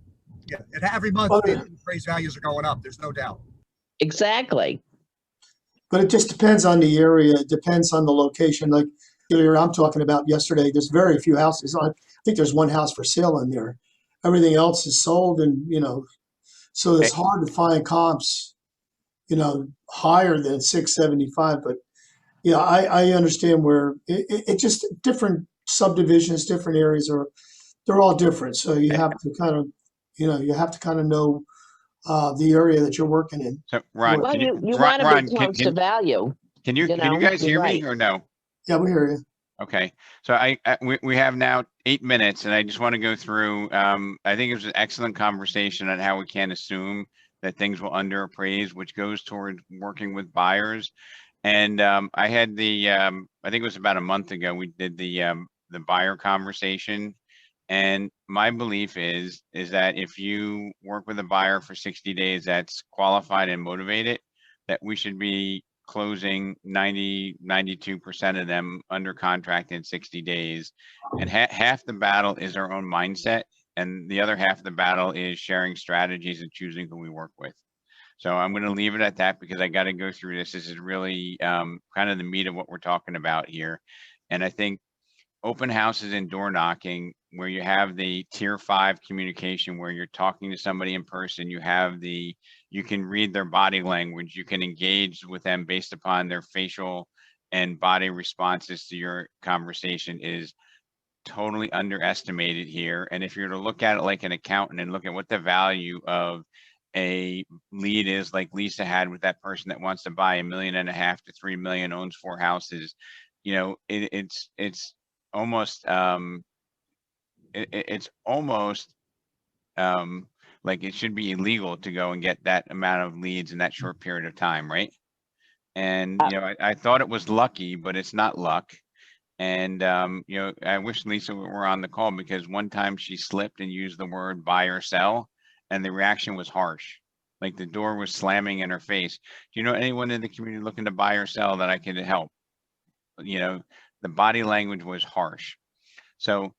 Yeah. Every month, the appraised values are going up. There's no doubt. Exactly. But it just depends on the area. It depends on the location. Like the area I'm talking about yesterday, there's very few houses. I think there's one house for sale in there. Everything else is sold, and so it's hard to find comps, higher than 675. But I understand where it just different subdivisions, different areas they're all different. So you have to kind of know the area that you're working in. So Ron, well, you want to be close to value. Can you guys hear me or no? Yeah, we hear you. Okay, so we have now 8 minutes, and I just want to go through. I think it was an excellent conversation on how we can't assume that things will underappraise, which goes toward working with buyers. And I had I think it was about a month ago, we did the buyer conversation, And my belief is that if you work with a buyer for 60 days that's qualified and motivated, that we should be closing 92% of them under contract in 60 days. And half the battle is our own mindset. And the other half of the battle is sharing strategies and choosing who we work with. So I'm going to leave it at that because I got to go through this. This is really kind of the meat of what we're talking about here. And I think open houses and door knocking, where you have the tier 5 communication, where you're talking to somebody in person, you can read their body language, you can engage with them based upon their facial and body responses to your conversation, is totally underestimated here. And if you're to look at it like an accountant and look at what the value of a lead is, like Lisa had with that person that wants to buy $1.5 million to 3 million, owns 4 houses, it's almost it's almost like it should be illegal to go and get that amount of leads in that short period of time, right? And I thought it was lucky, but it's not luck. And I wish Lisa were on the call, because one time she slipped and used the word buy or sell, and the reaction was harsh. Like the door was slamming in her face. Do you know anyone in the community looking to buy or sell that I could help? The body language was harsh. So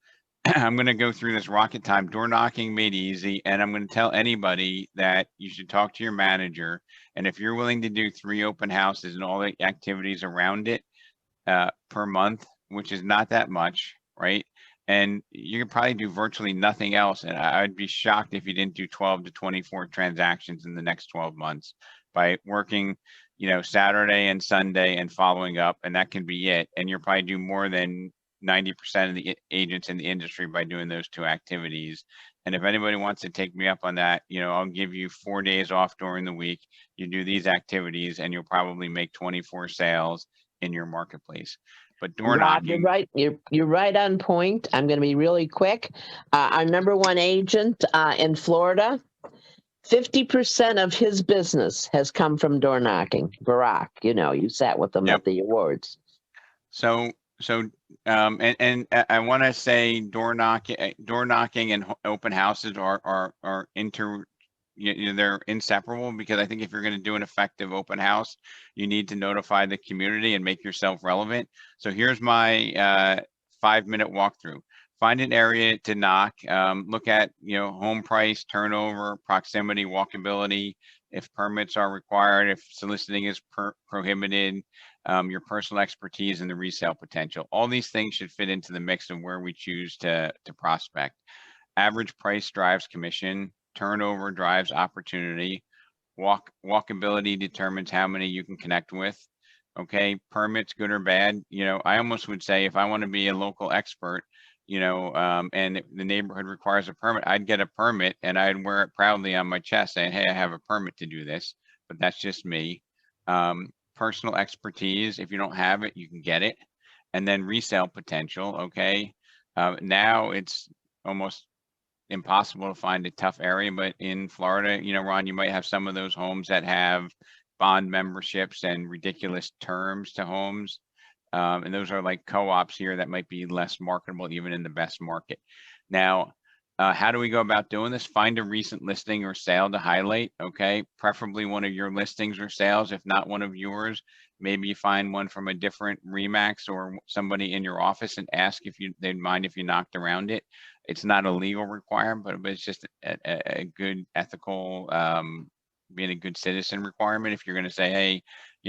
I'm going to go through this rocket time. Door knocking made easy. And I'm going to tell anybody that you should talk to your manager. And if you're willing to do 3 open houses and all the activities around it per month, which is not that much, right? And you can probably do virtually nothing else. And I'd be shocked if you didn't do 12 to 24 transactions in the next 12 months by working, Saturday and Sunday and following up, and that can be it. And you'll probably do more than 90% of the agents in the industry by doing those 2 activities. And if anybody wants to take me up on that, I'll give you 4 days off during the week. You do these activities and you'll probably make 24 sales in your marketplace. But door Rob, knocking, you're right. You're right on point. I'm going to be really quick. Our number 1 agent in Florida, 50% of his business has come from door knocking. Barack, you sat with him at the awards. So and I want to say door knocking and open houses are they're inseparable, because I think if you're going to do an effective open house, you need to notify the community and make yourself relevant. So here's my 5-minute walkthrough. Find an area to knock. Look at home price, turnover, proximity, walkability, if permits are required, if soliciting is prohibited, your personal expertise, and the resale potential. All these things should fit into the mix of where we choose to prospect. Average price drives commission. Turnover drives opportunity. Walkability determines how many you can connect with. Okay, permits, good or bad. I almost would say, if I want to be a local expert, and the neighborhood requires a permit, I'd get a permit and I'd wear it proudly on my chest saying, hey, I have a permit to do this. But that's just me. Personal expertise, if you don't have it, you can get it. And then resale potential. Okay, now it's almost impossible to find a tough area, but in Florida, Ron, you might have some of those homes that have bond memberships and ridiculous terms to homes. And those are like co-ops here that might be less marketable even in the best market. Now, how do we go about doing this? Find a recent listing or sale to highlight. Okay, preferably one of your listings or sales. If not one of yours, maybe you find one from a different Remax or somebody in your office and ask if they'd mind if you knocked around it. It's not a legal requirement, but it's just a good ethical, being a good citizen requirement. If you're going to say, hey,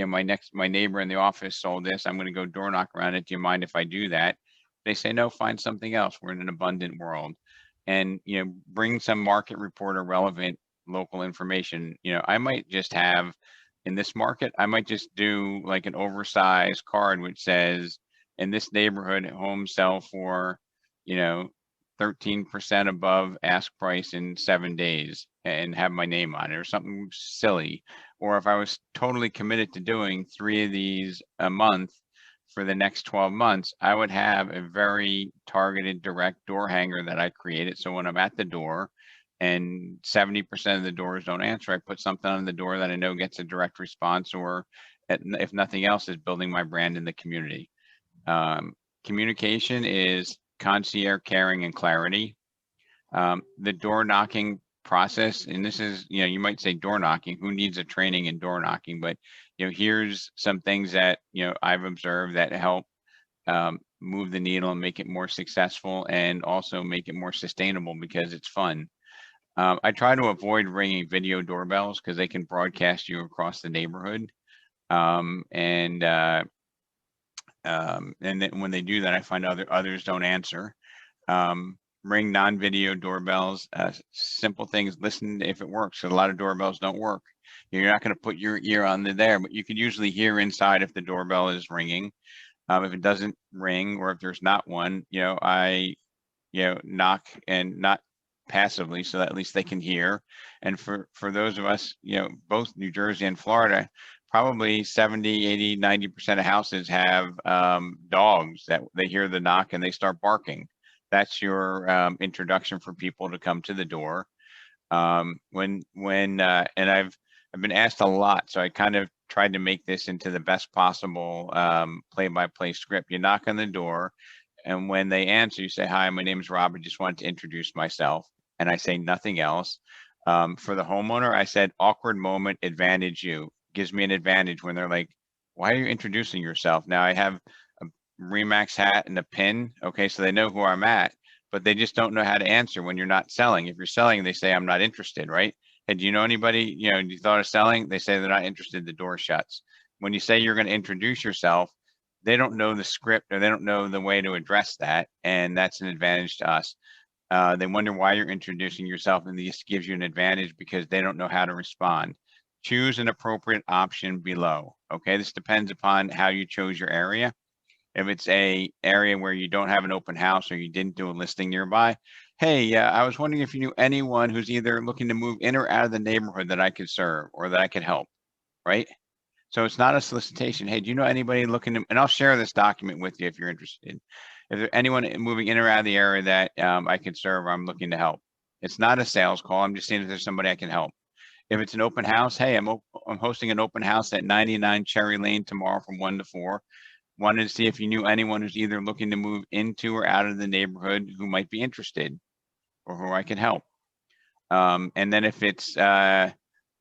my neighbor in the office sold this, I'm going to go door knock around it. Do you mind if I do that? They say, no, find something else. We're in an abundant world. And, bring some market report or relevant local information. I might just have, in this market, I might just do like an oversized card which says, in this neighborhood, homes sell for, 13% above ask price in 7 days, and have my name on it, or something silly. Or if I was totally committed to doing 3 of these a month for the next 12 months, I would have a very targeted direct door hanger that I created. So when I'm at the door and 70% of the doors don't answer, I put something on the door that I know gets a direct response, or if nothing else, is building my brand in the community. Communication is concierge caring and clarity. The door knocking process, and this is, you know, you might say door knocking, who needs a training in door knocking, but you know, here's some things that, you know, I've observed that help move the needle and make it more successful, and also make it more sustainable because it's fun. I try to avoid ringing video doorbells because they can broadcast you across the neighborhood. And then when they do that, I find others don't answer. Ring non-video doorbells, simple things, listen if it works. So a lot of doorbells don't work. You're not going to put your ear on there, but you can usually hear inside if the doorbell is ringing. If it doesn't ring, or if there's not one, you know, I, you know, knock, and not passively, so that at least they can hear. And for those of us, you know, both New Jersey and Florida, probably 70, 80, 90% of houses have dogs that they hear the knock and they start barking. That's your introduction for people to come to the door. And I've been asked a lot, so I kind of tried to make this into the best possible play-by-play script. You knock on the door, and when they answer, you say, "Hi, my name is Rob. I just wanted to introduce myself." And I say nothing else. For the homeowner, I said, "Awkward moment, advantage you." Gives me an advantage when they're like, "Why are you introducing yourself?" Now I have a Remax hat and a pin. Okay, so they know who I'm at, but they just don't know how to answer when you're not selling. If you're selling, they say, "I'm not interested," right? Hey, do you know anybody, you know, you thought of selling? They say they're not interested, the door shuts. When you say you're going to introduce yourself, they don't know the script, or they don't know the way to address that. And that's an advantage to us. They wonder why you're introducing yourself, and this gives you an advantage because they don't know how to respond. Choose an appropriate option below. Okay, this depends upon how you chose your area. If it's a area where you don't have an open house, or you didn't do a listing nearby, hey, I was wondering if you knew anyone who's either looking to move in or out of the neighborhood that I could serve or that I could help, right? So it's not a solicitation. Hey, do you know anybody looking to, and I'll share this document with you if you're interested. If there's anyone moving in or out of the area that I could serve, I'm looking to help. It's not a sales call. I'm just saying if there's somebody I can help. If it's an open house, hey, I'm hosting an open house at 99 Cherry Lane tomorrow from 1 to 4. Wanted to see if you knew anyone who's either looking to move into or out of the neighborhood who might be interested, or who I can help. And then if it's a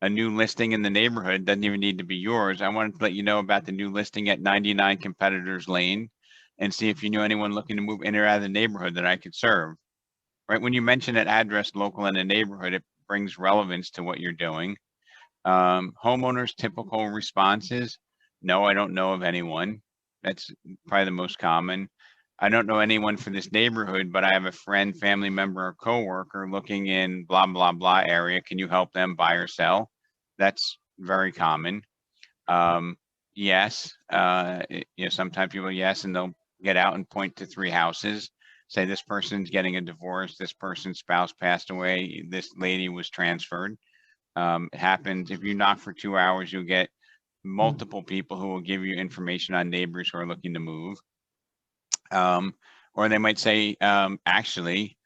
new listing in the neighborhood, doesn't even need to be yours. I wanted to let you know about the new listing at 99 Competitors Lane, and see if you knew anyone looking to move in or out of the neighborhood that I could serve. Right, when you mention an address, local, and a neighborhood, it brings relevance to what you're doing. Homeowners' typical responses: "No, I don't know of anyone." That's probably the most common. "I don't know anyone for this neighborhood, but I have a friend, family member, or coworker looking in blah, blah, blah area. Can you help them buy or sell?" That's very common. Yes, you know, sometimes people, yes, and they'll get out and point to 3 houses, say this person's getting a divorce, this person's spouse passed away, this lady was transferred. It happens. If you knock for 2 hours, you'll get multiple people who will give you information on neighbors who are looking to move. Or they might say, actually,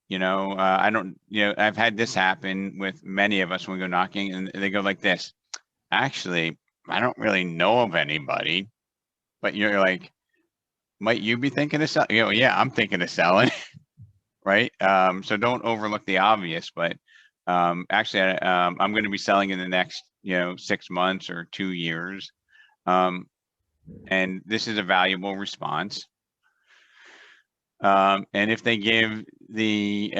you know, I don't, you know, I've had this happen with many of us when we go knocking, and they go like this: "Actually, I don't really know of anybody." But you're like, might you be thinking of selling? You know, yeah, I'm thinking of selling, right? So don't overlook the obvious, but actually, I'm going to be selling in the next, you know, 6 months or 2 years. And this is a valuable response. And if they give you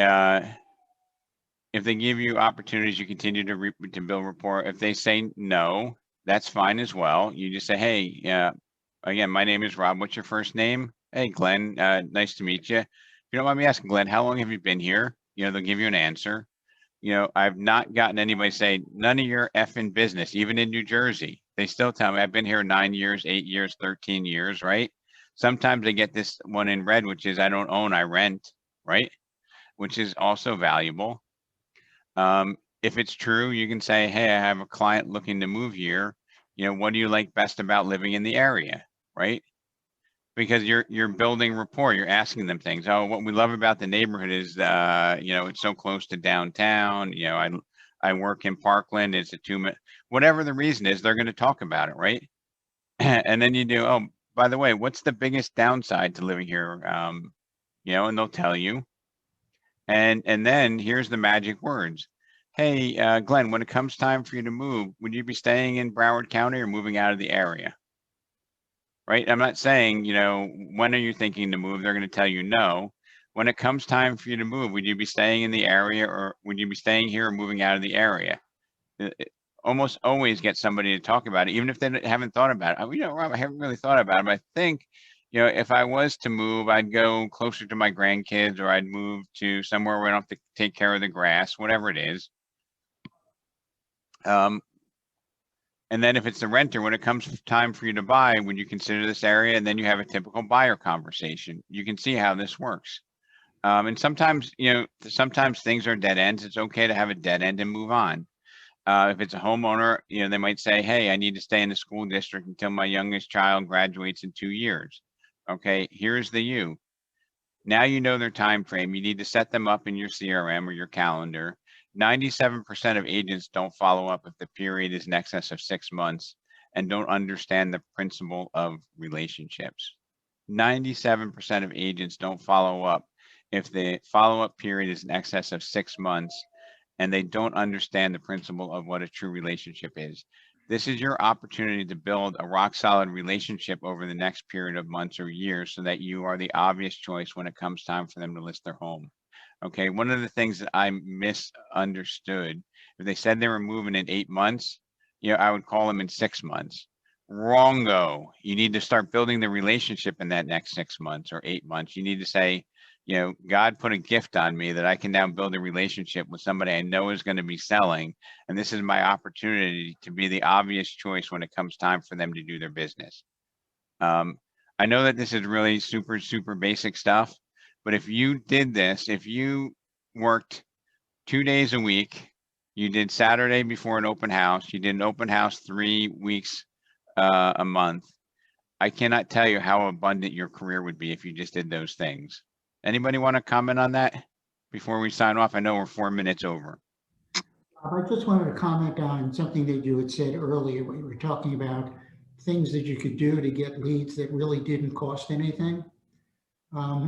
opportunities, you continue to build rapport. If they say no, that's fine as well. You just say, "Hey, again, my name is Rob. What's your first name?" "Hey, Glenn, nice to meet you. If you don't mind me asking, Glenn, how long have you been here?" You know, they'll give you an answer. You know, I've not gotten anybody say, "None of your effing business," even in New Jersey. They still tell me, "I've been here 9 years, 8 years, 13 years," right? Sometimes they get this one in red, which is, "I don't own, I rent," right? Which is also valuable. If it's true, you can say, "Hey, I have a client looking to move here. You know, what do you like best about living in the area?" Right? Because you're building rapport. You're asking them things. "Oh, what we love about the neighborhood is, you know, it's so close to downtown. You know, I work in Parkland. It's a 2-minute," whatever the reason is, they're going to talk about it, right? And then you do, "Oh, by the way, what's the biggest downside to living here?" and they'll tell you. And then here's the magic words. Hey, Glenn, when it comes time for you to move, would you be staying in Broward County or moving out of the area? Right? I'm not saying, when are you thinking to move? They're going to tell you no. When it comes time for you to move, would you be staying in the area or would you be staying here or moving out of the area? Almost always get somebody to talk about it, even if they haven't thought about it. Rob, I haven't really thought about it, but I think, if I was to move, I'd go closer to my grandkids or I'd move to somewhere where I don't have to take care of the grass, whatever it is. And then if it's the renter, when it comes time for you to buy, would you consider this area? And then you have a typical buyer conversation. You can see how this works. And sometimes, sometimes things are dead ends. It's okay to have a dead end and move on. If it's a homeowner, they might say, hey, I need to stay in the school district until my youngest child graduates in 2 years. Okay, here's the you. Now you know their time frame. You need to set them up in your CRM or your calendar. 97% of agents don't follow up if the period is in excess of 6 months and don't understand the principle of relationships. 97% of agents don't follow up if the follow-up period is in excess of 6 months and they don't understand the principle of what a true relationship is. This is your opportunity to build a rock-solid relationship over the next period of months or years so that you are the obvious choice when it comes time for them to list their home. Okay, one of the things that I misunderstood, if they said they were moving in 8 months, I would call them in 6 months. Wrongo. You need to start building the relationship in that next 6 months or 8 months. You need to say, God put a gift on me that I can now build a relationship with somebody I know is going to be selling. And this is my opportunity to be the obvious choice when it comes time for them to do their business. I know that this is really super, super basic stuff, but if you did this, if you worked 2 days a week, you did Saturday before an open house, you did an open house 3 weeks a month, I cannot tell you how abundant your career would be if you just did those things. Anybody want to comment on that before we sign off? I know we're 4 minutes over. I just wanted to comment on something that you had said earlier when you were talking about things that you could do to get leads that really didn't cost anything.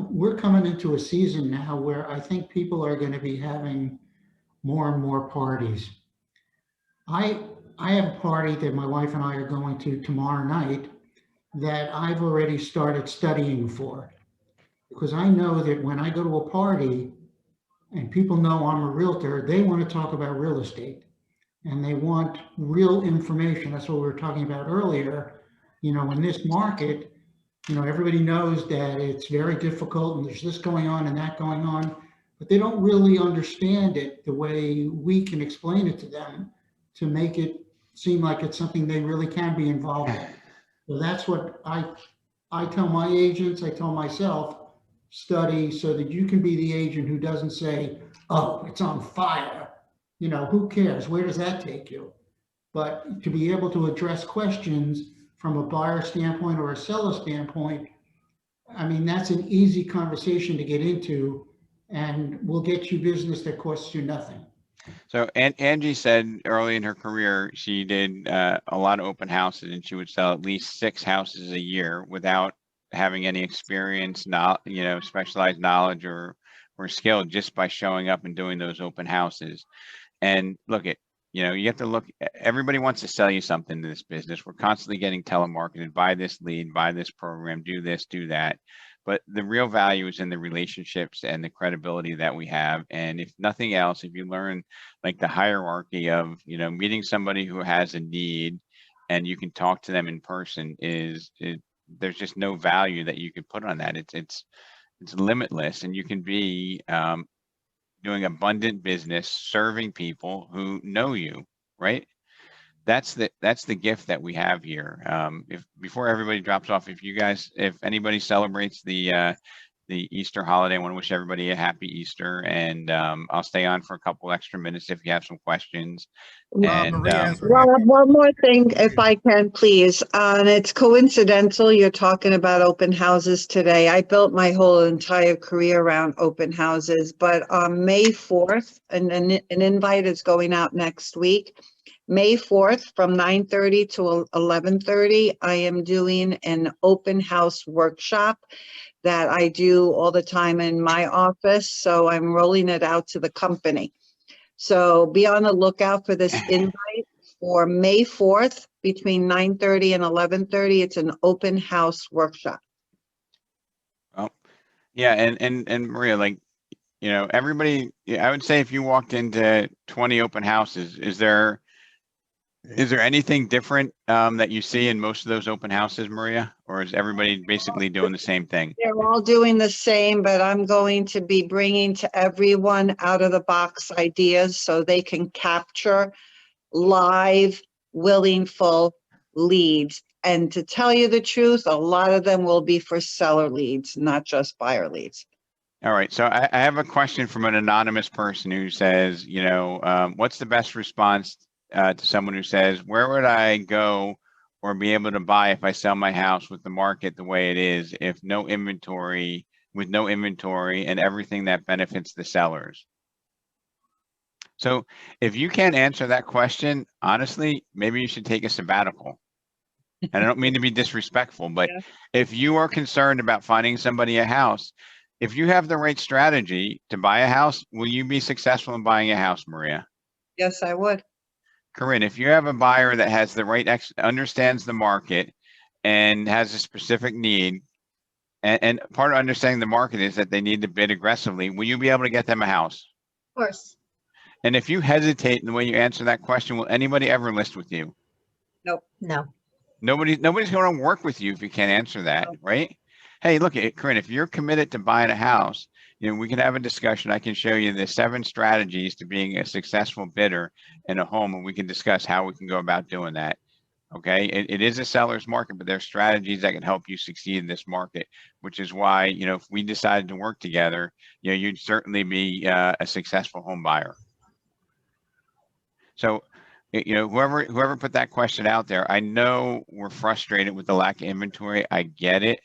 We're coming into a season now where I think people are going to be having more and more parties. I have a party that my wife and I are going to tomorrow night that I've already started studying for, because I know that when I go to a party and people know I'm a realtor, they want to talk about real estate and they want real information. That's what we were talking about earlier. In this market, everybody knows that it's very difficult and there's this going on and that going on, but they don't really understand it the way we can explain it to them to make it seem like it's something they really can be involved in. So that's what I tell my agents, I tell myself, study so that you can be the agent who doesn't say, oh, it's on fire. Who cares? Where does that take you? But to be able to address questions from a buyer standpoint or a seller standpoint, I mean, that's an easy conversation to get into and will get you business that costs you nothing. So Angie said early in her career, she did a lot of open houses and she would sell at least 6 houses a year without having any experience, specialized knowledge or skill, just by showing up and doing those open houses. And look at, you have to look, everybody wants to sell you something in this business. We're constantly getting telemarketed, buy this lead, buy this program, do this, do that. But the real value is in the relationships and the credibility that we have. And if nothing else, if you learn like the hierarchy of, meeting somebody who has a need and you can talk to them in person, there's just no value that you can put on that. It's limitless, and you can be doing abundant business, serving people who know you, right? That's the gift that we have here. If before everybody drops off, if anybody celebrates the Easter holiday, I want to wish everybody a happy Easter, and I'll stay on for a couple extra minutes if you have some questions. And Rob, one more thing, if I can, please. And it's coincidental you're talking about open houses today. I built my whole entire career around open houses, but on May 4th, and an invite is going out next week. May 4th from 9:30 to 11:30, I am doing an open house workshop that I do all the time in my office. So I'm rolling it out to the company. So be on the lookout for this invite for May 4th between 9:30 and 11:30. It's an open house workshop. Oh, yeah, and Maria, like, you know, everybody, I would say if you walked into 20 open houses, is there anything different that you see in most of those open houses, Maria? Or is everybody basically doing the same thing? They're all doing the same, but I'm going to be bringing to everyone out of the box ideas so they can capture live, willingful leads. And to tell you the truth, a lot of them will be for seller leads, not just buyer leads. All right, so I have a question from an anonymous person who says, you know, what's the best response to someone who says, where would I go or be able to buy if I sell my house with the market the way it is, if no inventory, with no inventory and everything that benefits the sellers? So if you can't answer that question, honestly, maybe you should take a sabbatical. And I don't mean to be disrespectful, but if you are concerned about finding somebody a house, if you have the right strategy to buy a house, will you be successful in buying a house, Maria? Yes, I would. Corinne, if you have a buyer that has the right, understands the market and has a specific need, and part of understanding the market is that they need to bid aggressively, will you be able to get them a house? Of course. And if you hesitate in the way you answer that question, will anybody ever list with you? Nope. No. Nobody's going to work with you if you can't answer that, right? Hey, look, Corinne, if you're committed to buying a house, you know, we can have a discussion. I can show you the 7 strategies to being a successful bidder in a home, and we can discuss how we can go about doing that. Okay, it is a seller's market, but there are strategies that can help you succeed in this market, which is why, you know, if we decided to work together, you know, you'd certainly be a successful home buyer. So, you know, whoever put that question out there, I know we're frustrated with the lack of inventory. I get it.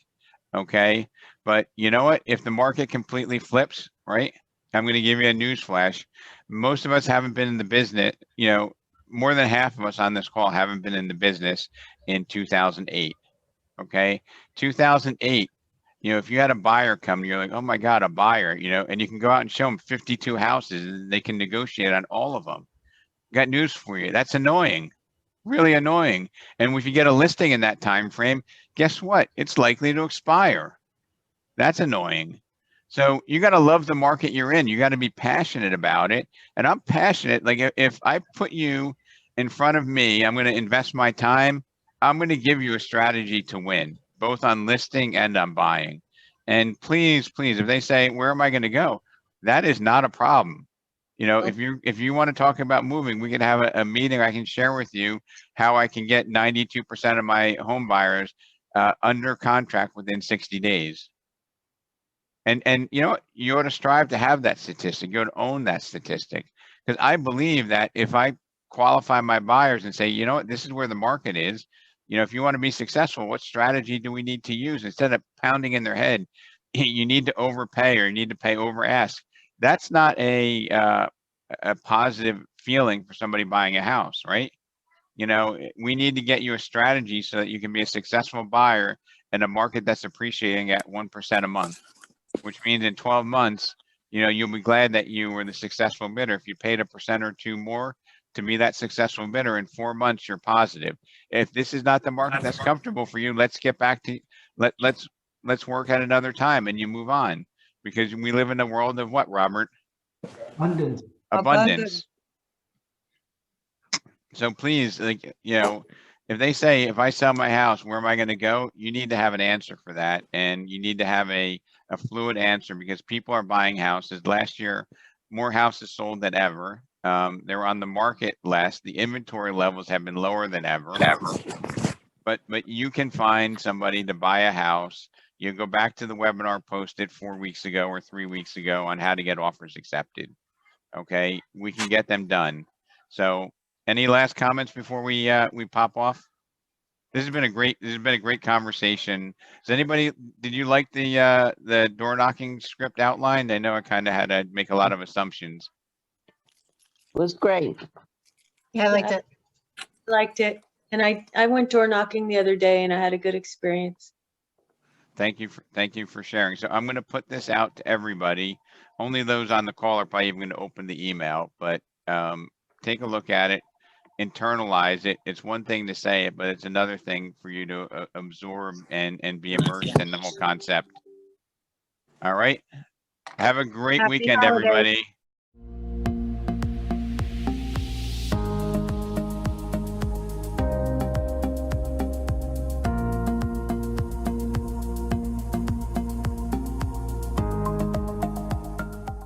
Okay. But you know what? If the market completely flips, right? I'm going to give you a news flash. Most of us haven't been in the business, you know, more than half of us on this call haven't been in the business in 2008. Okay. 2008, you know, if you had a buyer come, you're like, oh my God, a buyer, you know, and you can go out and show them 52 houses and they can negotiate on all of them. Got news for you. That's annoying, really annoying. And if you get a listing in that time frame, guess what? It's likely to expire. That's annoying. So you got to love the market you're in. You got to be passionate about it. And I'm passionate. Like if I put you in front of me, I'm going to invest my time. I'm going to give you a strategy to win, both on listing and on buying. And please, please, if they say, where am I going to go? That is not a problem. You know, if you want to talk about moving, we can have a meeting. I can share with you how I can get 92% of my home buyers under contract within 60 days. And you know what? You ought to strive to have that statistic. You ought to own that statistic. Because I believe that if I qualify my buyers and say, you know what, this is where the market is. You know, if you want to be successful, what strategy do we need to use? Instead of pounding in their head, you need to overpay or you need to pay over ask. That's not a positive feeling for somebody buying a house, right? You know, we need to get you a strategy so that you can be a successful buyer in a market that's appreciating at 1% a month, which means in 12 months, you know, you'll be glad that you were the successful bidder. If you paid 1% or 2 more to be that successful bidder in 4 months, you're positive. If this is not the market that's comfortable for you, let's get back to, let's work at another time and you move on, because we live in a world of what, Robert? Abundance. So please, like, you know, if they say, if I sell my house, where am I going to go? You need to have an answer for that. And you need to have a fluid answer, because people are buying houses. Last year, more houses sold than ever. They're on the market less. The inventory levels have been lower than ever. But you can find somebody to buy a house. You go back to the webinar posted 4 weeks ago or 3 weeks ago on how to get offers accepted. Okay, we can get them done. So any last comments before we pop off? This has been a great conversation. Did you like the door knocking script outlined? I know I kind of had to make a lot of assumptions. It was great. Yeah, I liked it. Liked it. And I went door knocking the other day and I had a good experience. thank you for sharing. So I'm going to put this out to everybody. Only those on the call are probably even going to open the email, but take a look at it, internalize it. It's one thing to say it, but it's another thing for you to absorb and be immersed in the whole concept. All right. Have a great Happy weekend, holidays. everybody.